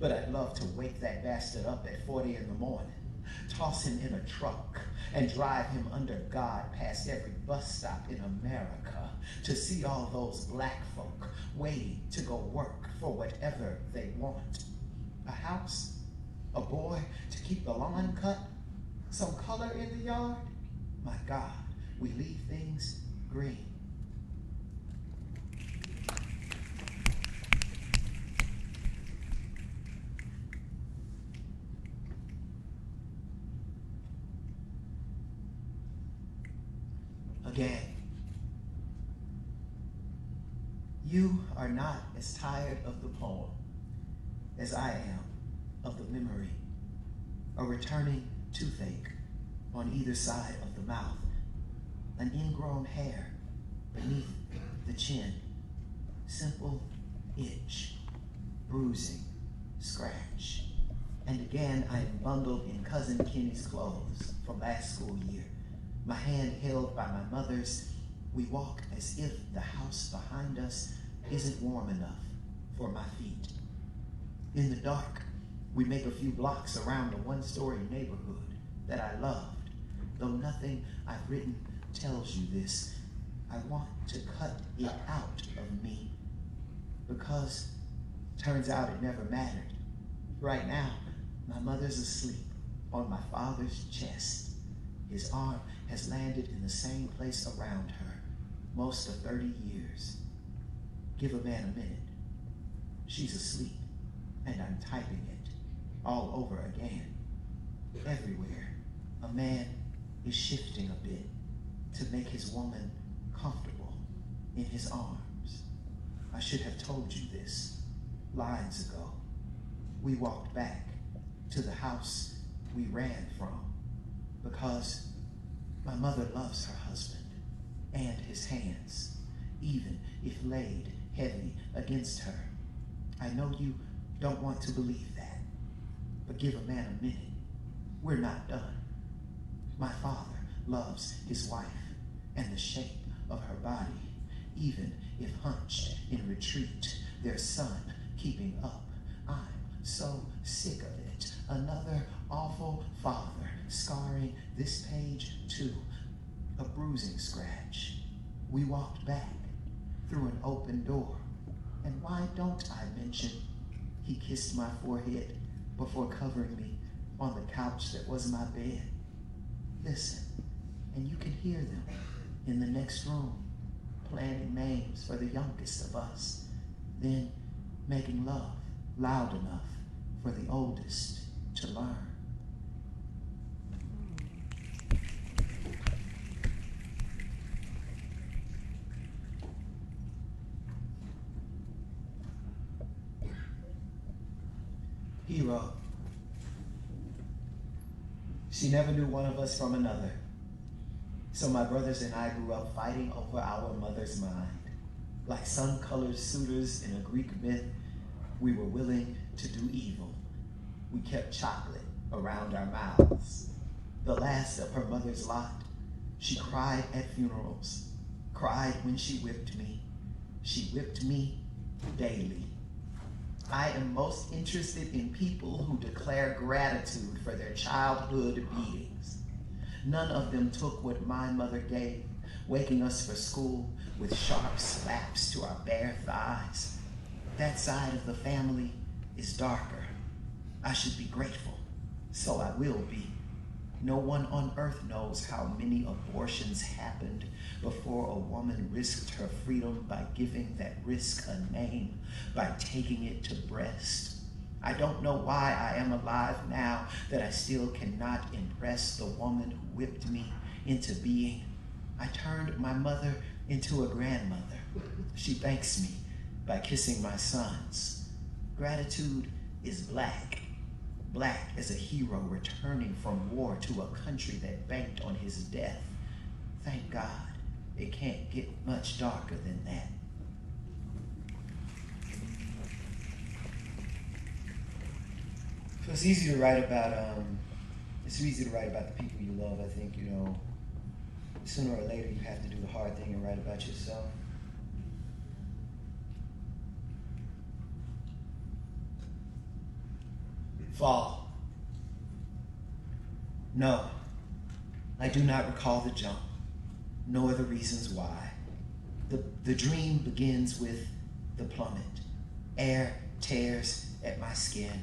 but I'd love to wake that bastard up at 4 in the morning, toss him in a truck, and drive him under God past every bus stop in America to see all those black folk waiting to go work for whatever they want. A house, a boy to keep the lawn cut, some color in the yard. My God, we leave things green. Again, you are not as tired of the poem as I am of the memory, a returning toothache on either side of the mouth, an ingrown hair beneath the chin, simple itch, bruising, scratch. And again, I am bundled in Cousin Kenny's clothes from last school year, my hand held by my mother's. We walk as if the house behind us isn't warm enough for my feet. In the dark, we make a few blocks around a one-story neighborhood that I loved. Though nothing I've written tells you this, I want to cut it out of me because turns out it never mattered. Right now, my mother's asleep on my father's chest. His arm has landed in the same place around her most of 30 years. Give a man a minute. She's asleep, and I'm typing it all over again. Everywhere, a man is shifting a bit to make his woman comfortable in his arms. I should have told you this lines ago. We walked back to the house we ran from because my mother loves her husband and his hands, even if laid heavy against her. I know you don't want to believe that, but give a man a minute. We're not done. My father loves his wife and the shape of her body, even if hunched in retreat, their son keeping up. I'm so sick of it. Another awful father scarring this page too, a bruising scratch. We walked back through an open door, and why don't I mention he kissed my forehead before covering me on the couch that was my bed. Listen, and you can hear them in the next room, planning names for the youngest of us, then making love loud enough for the oldest to learn. Hero. She never knew one of us from another. So my brothers and I grew up fighting over our mother's mind. Like sun-colored suitors in a Greek myth, we were willing to do evil. We kept chocolate around our mouths. The last of her mother's lot. She cried at funerals, cried when she whipped me. She whipped me daily. I am most interested in people who declare gratitude for their childhood beatings. None of them took what my mother gave, waking us for school with sharp slaps to our bare thighs. That side of the family is darker. I should be grateful, so I will be. No one on earth knows how many abortions happened before a woman risked her freedom by giving that risk a name, by taking it to breast. I don't know why I am alive now, that I still cannot impress the woman who whipped me into being. I turned my mother into a grandmother. She thanks me by kissing my sons. Gratitude is black. Black as a hero returning from war to a country that banked on his death. Thank God, it can't get much darker than that. So it's easy to write about the people you love. I think, sooner or later you have to do the hard thing and write about yourself. Fall. No, I do not recall the jump, nor the reasons why. The dream begins with the plummet. Air tears at my skin.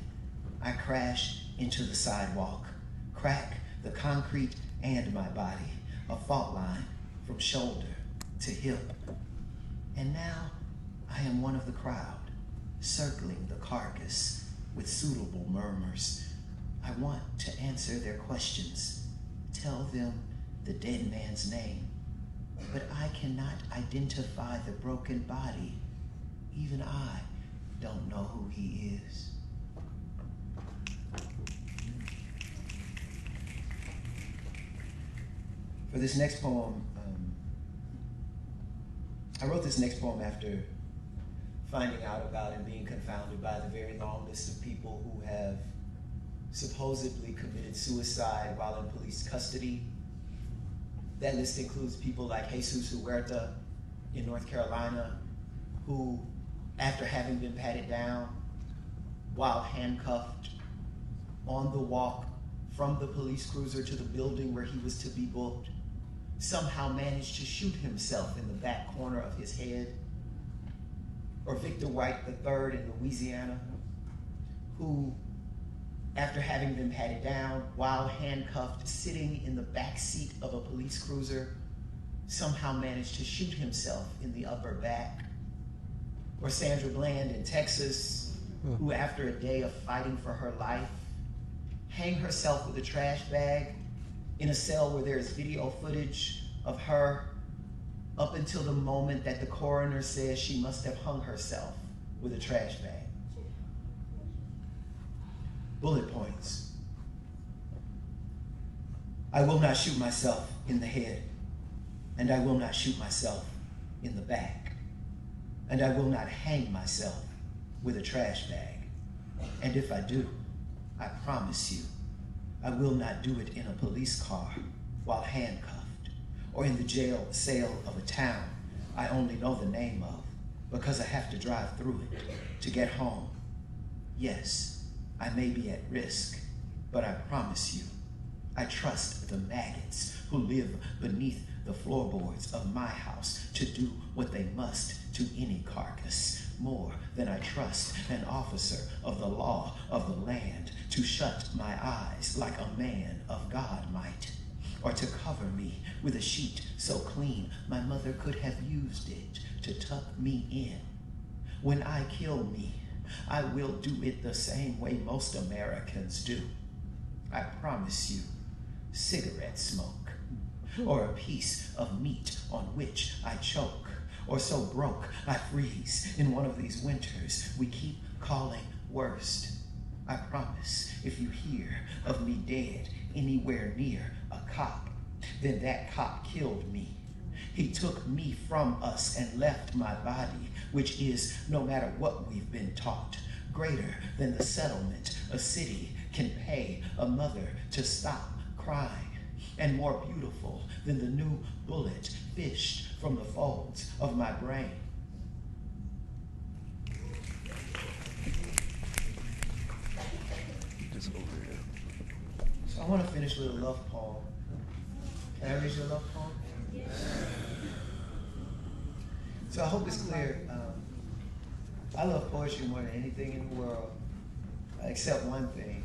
I crash into the sidewalk, crack the concrete and my body, a fault line from shoulder to hip. And now I am one of the crowd, circling the carcass with suitable murmurs. I want to answer their questions, tell them the dead man's name, but I cannot identify the broken body. Even I don't know who he is. For this next poem, I wrote this next poem after finding out about and being confounded by the very long list of people who have supposedly committed suicide while in police custody. That list includes people like Jesus Huerta in North Carolina, who, after having been patted down while handcuffed on the walk from the police cruiser to the building where he was to be booked, somehow managed to shoot himself in the back corner of his head. Or Victor White III in Louisiana, who, after having been patted down while handcuffed, sitting in the back seat of a police cruiser, somehow managed to shoot himself in the upper back. Or Sandra Bland in Texas, who after a day of fighting for her life, hanged herself with a trash bag in a cell where there is video footage of her up until the moment that the coroner says she must have hung herself with a trash bag. Bullet points. I will not shoot myself in the head, and I will not shoot myself in the back, and I will not hang myself with a trash bag. And if I do, I promise you, I will not do it in a police car while handcuffed, or in the jail cell of a town I only know the name of because I have to drive through it to get home. Yes, I may be at risk, but I promise you, I trust the maggots who live beneath the floorboards of my house to do what they must to any carcass, more than I trust an officer of the law of the land to shut my eyes like a man of God might, or to cover me with a sheet so clean my mother could have used it to tuck me in. When I kill me, I will do it the same way most Americans do. I promise you, cigarette smoke, or a piece of meat on which I choke, or so broke I freeze in one of these winters we keep calling worst. I promise if you hear of me dead anywhere near a cop, then that cop killed me. He took me from us and left my body, which is, no matter what we've been taught, greater than the settlement a city can pay a mother to stop crying, and more beautiful than the new bullet fished from the folds of my brain. So I want to finish with a love poem. Can I read you a love poem? Yes. So I hope it's clear. I love poetry more than anything in the world, except one thing.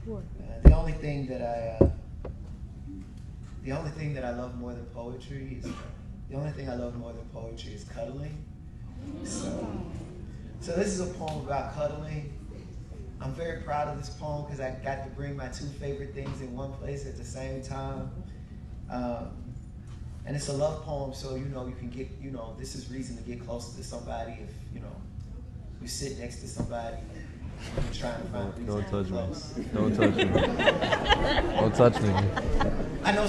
The only thing that I love more than poetry is cuddling. So this is a poem about cuddling. I'm very proud of this poem because I got to bring my two favorite things in one place at the same time. And it's a love poem, so you can get, this is reason to get closer to somebody if, you sit next to somebody and you're trying to find a reason Don't touch to be close. me. Don't touch me. Don't touch me. I know,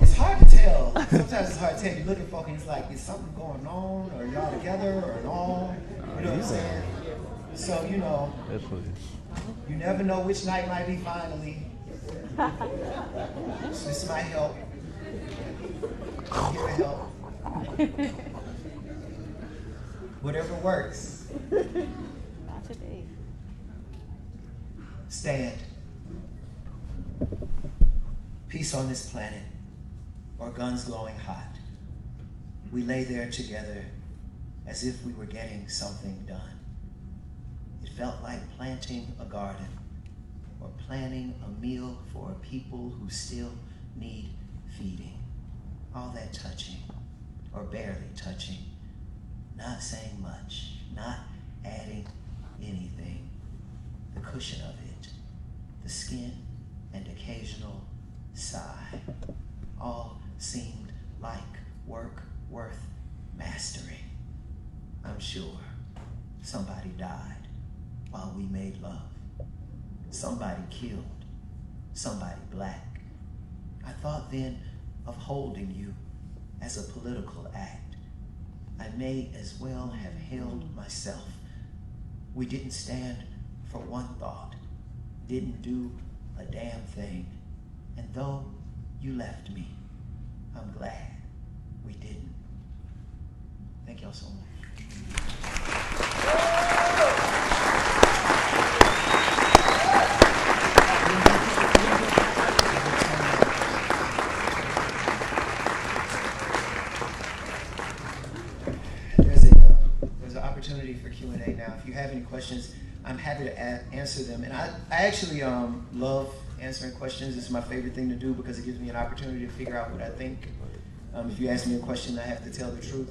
it's hard to tell. Sometimes it's hard to tell. You're looking for and it's like, is something going on? Or y'all together? Or no? You know what I'm saying? So, you never know which night might be finally. So this might help. Here to help. Whatever works. Not today. Stand. Peace on this planet, or guns glowing hot. We lay there together as if we were getting something done. It felt like planting a garden or planning a meal for a people who still need feeding. All that touching, or barely touching, not saying much, not adding anything. The cushion of it, the skin and occasional sigh, all seemed like work worth mastering. I'm sure somebody died while we made love. Somebody killed, somebody black. I thought then of holding you as a political act. I may as well have held myself. We didn't stand for one thought, didn't do a damn thing. And though you left me, I'm glad we didn't. Thank y'all so much. There's an opportunity for Q&A now. If you have any questions, I'm happy to answer them. And I actually love answering questions. It's my favorite thing to do because it gives me an opportunity to figure out what I think. If you ask me a question, I have to tell the truth.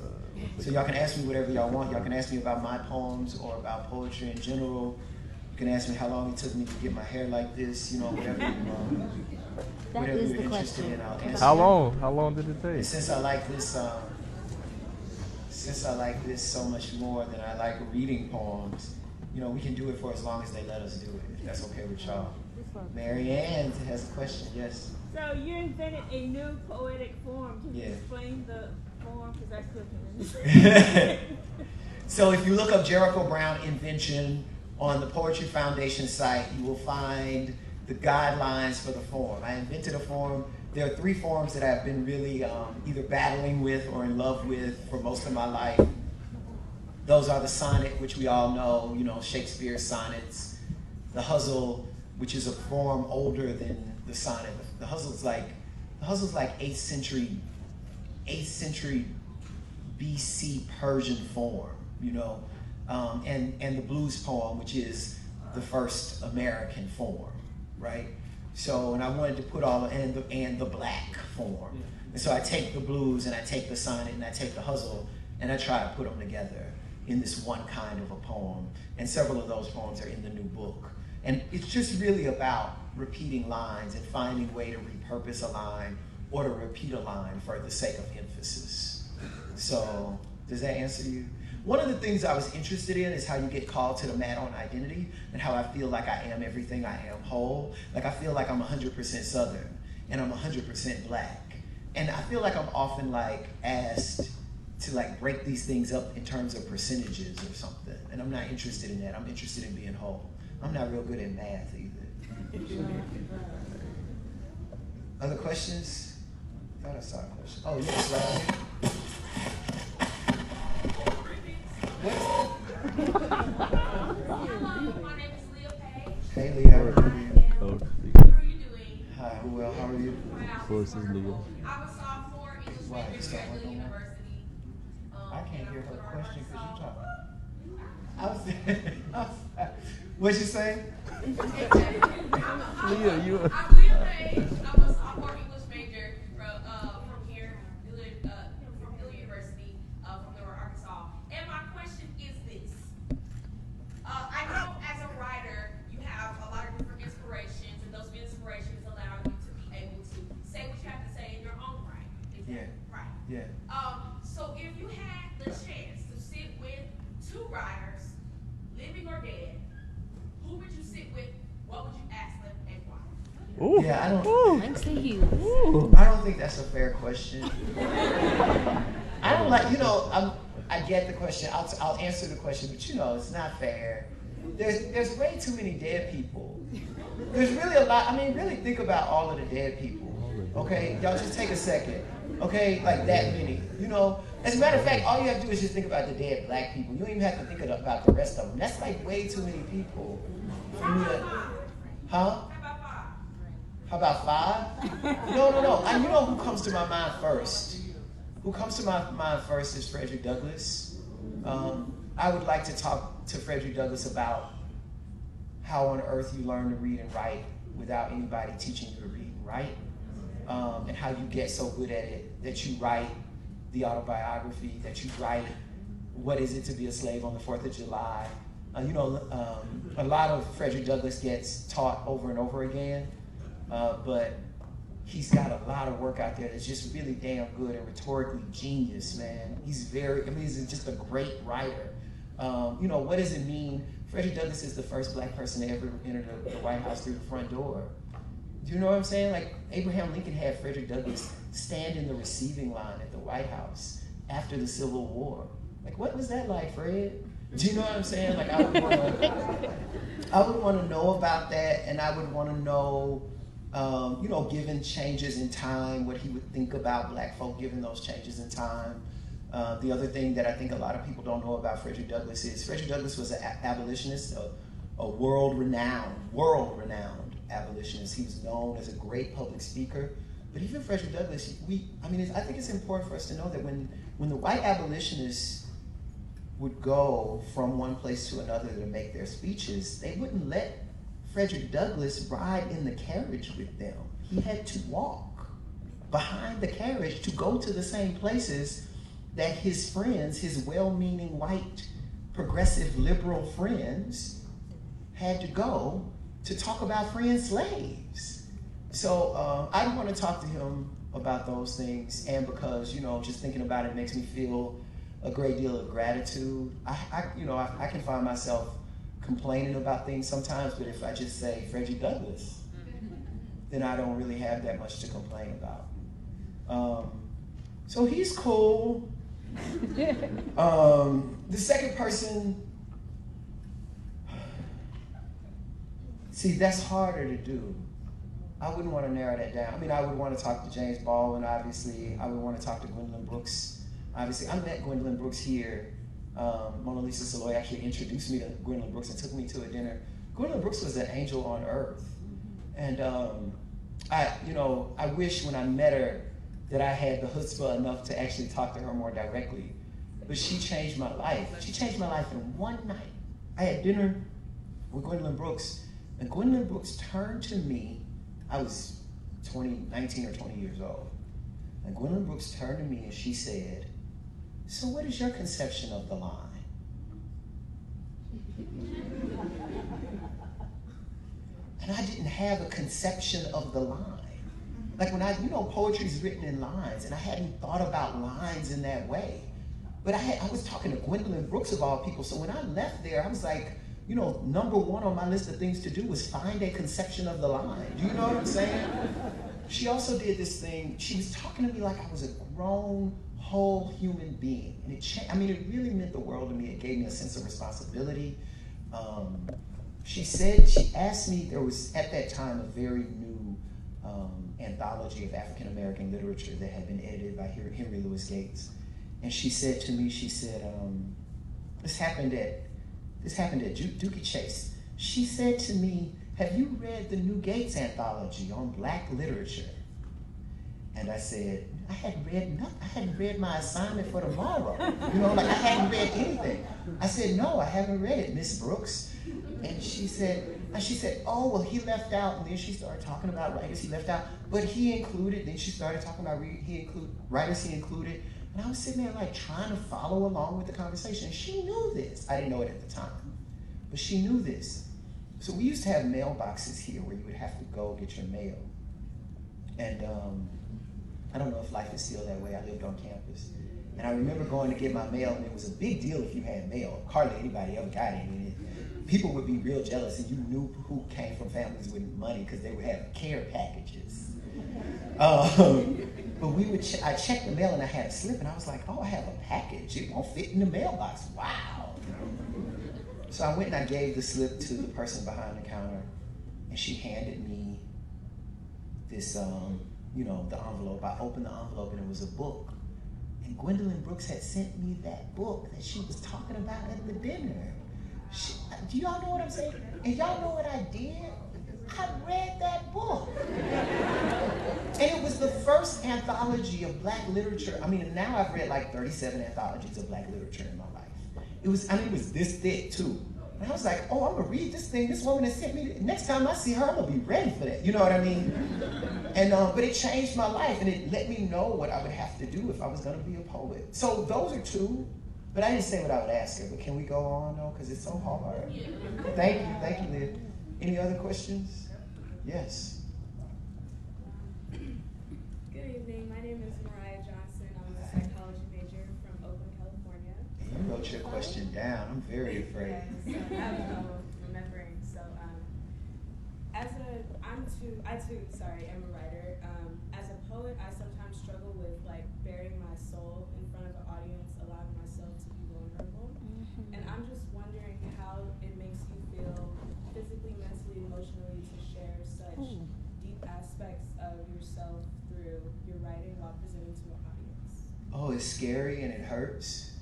So y'all can ask me whatever y'all want. Y'all can ask me about my poems or about poetry in general. You can ask me how long it took me to get my hair like this, whatever whatever is you're the interested question. in, I'll answer. How long? How long did it And take? since I like this so much more than I like reading poems, we can do it for as long as they let us do it, if that's okay with y'all. Mary Ann has a question, yes. So you invented a new poetic form. Can you Yeah. explain the form? Because I still can't understand. So if you look up Jericho Brown invention on the Poetry Foundation site, you will find the guidelines for the form. I invented a form. There are 3 forms that I've been really either battling with or in love with for most of my life. Those are the sonnet, which we all know, Shakespeare's sonnets. The hustle, which is a form older than the sonnet. The hustle's like 8th century BC Persian form, and the blues poem, which is the first American form, right? So, and I wanted to put all and the black form. And so I take the blues and I take the sonnet and I take the hustle and I try to put them together in this one kind of a poem. And several of those poems are in the new book. And it's just really about repeating lines and finding a way to repurpose a line or to repeat a line for the sake of emphasis. So, does that answer you? One of the things I was interested in is how you get called to the mat on identity and how I feel like I am everything I am whole. Like I feel like I'm 100% Southern and I'm 100% Black. And I feel like I'm often asked to break these things up in terms of percentages or something. And I'm not interested in that. I'm interested in being whole. I'm not real good at math either. Other questions? I thought I saw a question. Oh, yes, right here. Hello, my name is Leah Page. Hey, Leah. How are you? How are you doing? Hi, well, how are you? Wow. Course is Leah. I'm a sophomore English Why, you major start here at working Dillard on it? University. I can't hear her And I'm question because you're talking. Arkansas. What'd you say? Leah, you. I'm Leah Page. I'm a sophomore English major from here, from Dillard University, from Dillard, Arkansas. And my question is this. I know as a writer, you have a lot of different inspirations, and those inspirations allow you to be able to say what you have to say in your own right. Is that right? Yeah. So if you had the chance to sit with 2 writers, living or dead, who would you sit with? What would you ask them and why? Ooh. Yeah, Langston Hughes. I don't think that's a fair question. I don't I get the question. I'll answer the question, but it's not fair. There's way too many dead people. There's really a lot. I mean, really think about all of the dead people. Okay, y'all just take a second. Okay, like that many. As a matter of fact, all you have to do is just think about the dead Black people. You don't even have to think about the rest of them. That's way too many people for me to. Huh? How about 5? No. And you know who comes to my mind first? Who comes to my mind first is Frederick Douglass. I would like to talk to Frederick Douglass about how on earth you learn to read and write without anybody teaching you to read and write, and how you get so good at it that you write the autobiography, that you write what is it to be a slave on the 4th of July. A lot of Frederick Douglass gets taught over and over again, but he's got a lot of work out there that's just really damn good and rhetorically genius, man. He's just a great writer. What does it mean? Frederick Douglass is the first Black person to ever enter the White House through the front door. Do you know what I'm saying? Like, Abraham Lincoln had Frederick Douglass stand in the receiving line at the White House after the Civil War. Like, what was that like, Fred? Do you know what I'm saying? Like, I would want to know about that, and I would want to know, given changes in time, what he would think about Black folk given those changes in time. The other thing that I think a lot of people don't know about Frederick Douglass is Frederick Douglass was an abolitionist, a world-renowned abolitionist. He was known as a great public speaker. But even Frederick Douglass, I think it's important for us to know that when the white abolitionists would go from one place to another to make their speeches, they wouldn't let Frederick Douglass ride in the carriage with them. He had to walk behind the carriage to go to the same places that his friends, his well-meaning white progressive liberal friends, had to go to talk about freeing slaves. So I want to talk to him about those things, and because, just thinking about it makes me feel a great deal of gratitude. I can find myself complaining about things sometimes, but if I just say Frederick Douglass, then I don't really have that much to complain about. So he's cool. The second person, see, that's harder to do. I wouldn't want to narrow that down. I mean, I would want to talk to James Baldwin, obviously. I would want to talk to Gwendolyn Brooks. Obviously, I met Gwendolyn Brooks here. Mona Lisa Savoy actually introduced me to Gwendolyn Brooks and took me to a dinner. Gwendolyn Brooks was an angel on earth. And I wish when I met her that I had the chutzpah enough to actually talk to her more directly. But she changed my life. She changed my life in one night. I had dinner with Gwendolyn Brooks, and Gwendolyn Brooks turned to me. I was 19 or 20 years old. And Gwendolyn Brooks turned to me and she said, "So what is your conception of the line?" And I didn't have a conception of the line. Like when poetry is written in lines, and I hadn't thought about lines in that way. But I was talking to Gwendolyn Brooks of all people, so when I left there, I was like, number one on my list of things to do was find a conception of the line. Do you know what I'm saying? She also did this thing. She was talking to me like I was a grown, whole human being. And it really meant the world to me. It gave me a sense of responsibility. She asked me, there was at that time a very new anthology of African American literature that had been edited by Henry Louis Gates. And she said to me, this happened at Dookie Chase. She said to me, "Have you read the new Gates anthology on black literature?" And I said, I hadn't read nothing. I hadn't read my assignment for tomorrow. I hadn't read anything. I said, "No, I haven't read it, Miss Brooks." And she said, "Oh, well, he left out." And then she started talking about writers he left out, but he included. Then she started talking about writers he included. And I was sitting there like trying to follow along with the conversation. And she knew this. I didn't know it at the time, but she knew this. So we used to have mailboxes here where you would have to go get your mail. And I don't know if life is still that way. I lived on campus. And I remember going to get my mail, and it was a big deal if you had mail. Hardly anybody ever got any. People would be real jealous, and you knew who came from families with money because they would have care packages. But I checked the mail, and I had a slip, and I was like, "Oh, I have a package. It won't fit in the mailbox. Wow." So I went and I gave the slip to the person behind the counter, and she handed me this, the envelope. I opened the envelope, and it was a book. And Gwendolyn Brooks had sent me that book that she was talking about at the dinner. Do y'all know what I'm saying? And y'all know what I did? I read that book. And it was the first anthology of black literature. I mean, now I've read like 37 anthologies of black literature in my life. It was this thick too. And I was like, "Oh, I'm gonna read this thing. This woman has sent me. Next time I see her, I'm gonna be ready for that." You know what I mean? And but it changed my life, and it let me know what I would have to do if I was gonna be a poet. So those are two. But I didn't say what I would ask her. But can we go on though? Because it's so hard. Thank you, Liv. Any other questions? Yes. Good evening. My name is Mariah Johnson. I'm a psychology major from Oakland, California. You wrote your question down. I'm very afraid. Yes, I have trouble remembering. So, I too, am a writer. As a poet, I sometimes struggle with like bearing my soul in front of an audience, allowing myself to be vulnerable. And I'm just wondering how it makes you feel physically, mentally, emotionally to share such deep aspects of yourself through your writing while presenting to an audience. Oh, it's scary and it hurts.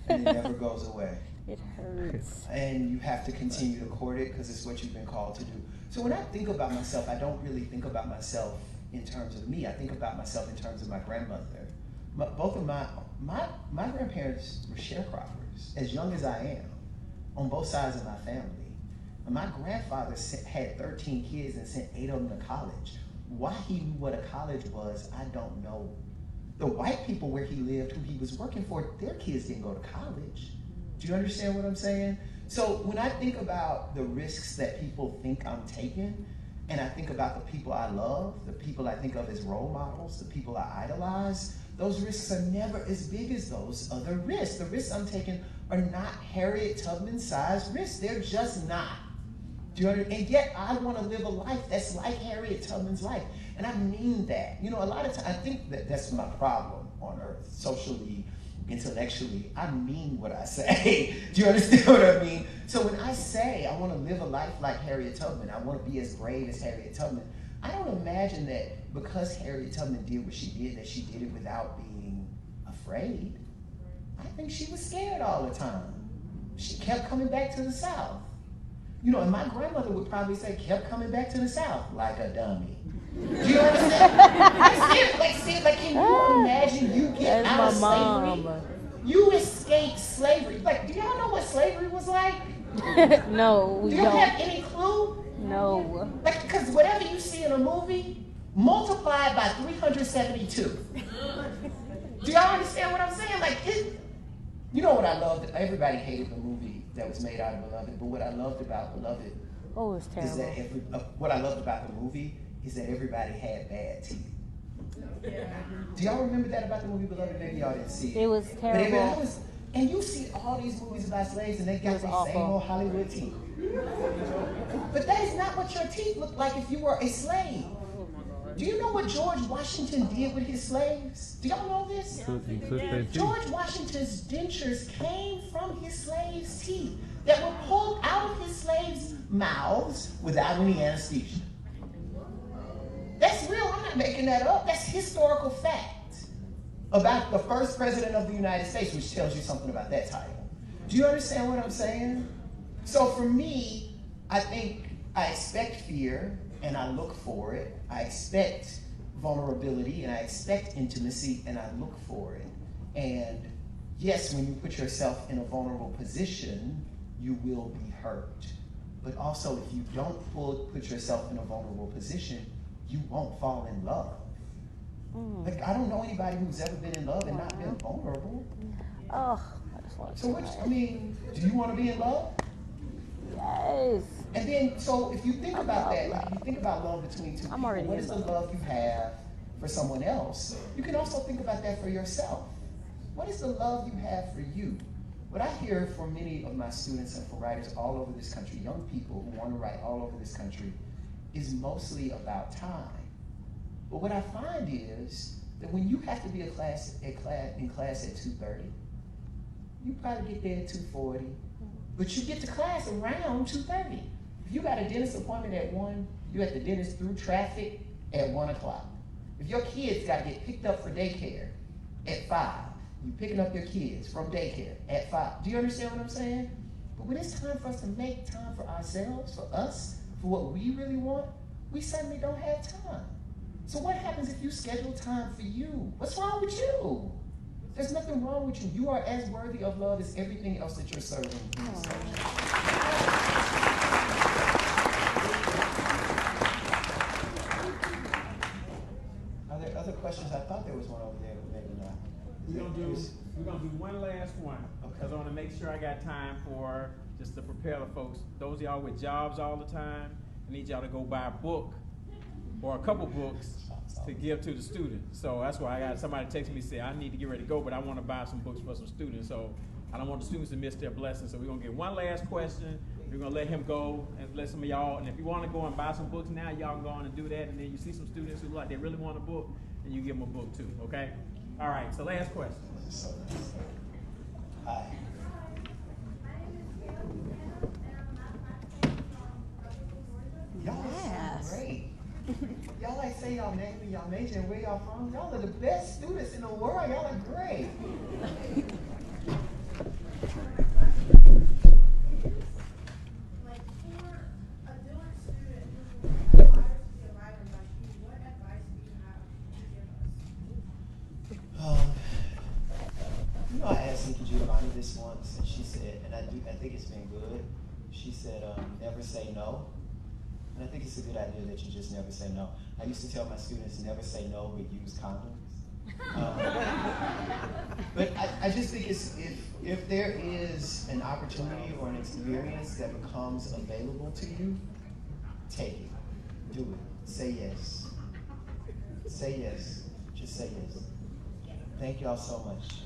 And it never goes away. It hurts. And you have to continue to court it because it's what you've been called to do. So when I think about myself, I don't really think about myself in terms of me. I think about myself in terms of my grandmother. Both of my grandparents were sharecroppers, as young as I am, on both sides of my family. And my grandfather had 13 kids and sent 8 of them to college. Why he knew what a college was, I don't know. The white people where he lived, who he was working for, their kids didn't go to college. Do you understand what I'm saying? So when I think about the risks that people think I'm taking, and I think about the people I love, the people I think of as role models, the people I idolize, those risks are never as big as those other risks. The risks I'm taking are not Harriet Tubman-sized risks. They're just not. Do you understand? And yet I want to live a life that's like Harriet Tubman's life. And I mean that. You know, a lot of times, I think that that's my problem on earth, socially, intellectually. I mean what I say. Do you understand what I mean? So when I say I want to live a life like Harriet Tubman, I want to be as brave as Harriet Tubman, I don't imagine that because Harriet Tubman did what she did, that she did it without being afraid. I think she was scared all the time. She kept coming back to the South. You know, and my grandmother would probably say, kept coming back to the South like a dummy. Do you understand? Like, can you imagine you get out of slavery? You escaped slavery. Like, do y'all know what slavery was like? No, we don't. Do you don't. have any clue? No. Like, because whatever you see in a movie, multiplied by 372. Do y'all understand what I'm saying? Like, you know what I loved? Everybody hated the movie that was made out of Beloved, but what I loved about Beloved It's terrible. is that what I loved about the movie is that everybody had bad teeth. Yeah. Do y'all remember that about the movie Beloved? Maybe y'all didn't see it. It was terrible. And you see all these movies about slaves and they got the same old Hollywood teeth. But that is not what your teeth look like if you were a slave. Do you know what George Washington did with his slaves? Do y'all know this? George Washington's dentures came from his slaves' teeth that were pulled out of his slaves' mouths without any anesthesia. That's real. I'm not making that up. That's historical fact about the first president of the United States, which tells you something about that title. Do you understand what I'm saying? So for me, I think I expect fear and I look for it. I expect vulnerability and I expect intimacy and I look for it. And yes, when you put yourself in a vulnerable position, you will be hurt. But also, if you don't put yourself in a vulnerable position, you won't fall in love. Like, I don't know anybody who's ever been in love and not been vulnerable. Oh, I just want to. So do you want to be in love? Yes. And then, so if you think about that, if you think about love between two people, what is the love you have for someone else? You can also think about that for yourself. What is the love you have for you? What I hear from many of my students and from writers all over this country, young people who want to write all over this country, is mostly about time. But what I find is that when you have to be in class at 2:30, you probably get there at 2:40, but you get to class around 2:30. If you got a dentist appointment at 1, you're at the dentist through traffic at 1 o'clock. If your kids got to get picked up for daycare at 5, you're picking up your kids from daycare at 5. Do you understand what I'm saying? But when it's time for us to make time for ourselves, for us, for what we really want, we suddenly don't have time. So what happens if you schedule time for you? What's wrong with you? There's nothing wrong with you. You are as worthy of love as everything else that you're serving in this country. Are there other questions? I thought there was one over there, but maybe not. We're gonna do one last one, because I want to make sure I got time for just to prepare the folks. Those of y'all with jobs all the time, I need y'all to go buy a book or a couple books to give to the students. So that's why I got somebody text me say I need to get ready to go, but I want to buy some books for some students. So I don't want the students to miss their blessing. So we're gonna get one last question. We're gonna let him go and let some of y'all. And if you want to go and buy some books now, y'all can go on and do that. And then you see some students who like they really want a book, and you give them a book too. Okay. All right. So last question. Hi. Y'all are so great. Y'all like say y'all name and y'all major and where y'all from. Y'all are the best students in the world. Y'all are great. Like for a Dillard student who aspires to be a writer like you, what advice do you have to give us? You know, I asked Nikki Giovanni this once, and she said, and I think it's been good. She said, never say no. And I think it's a good idea that you just never say no. I used to tell my students, never say no, but use condoms. But I just think if there is an opportunity or an experience that becomes available to you, take it. Do it. Say yes. Say yes. Just say yes. Thank y'all so much.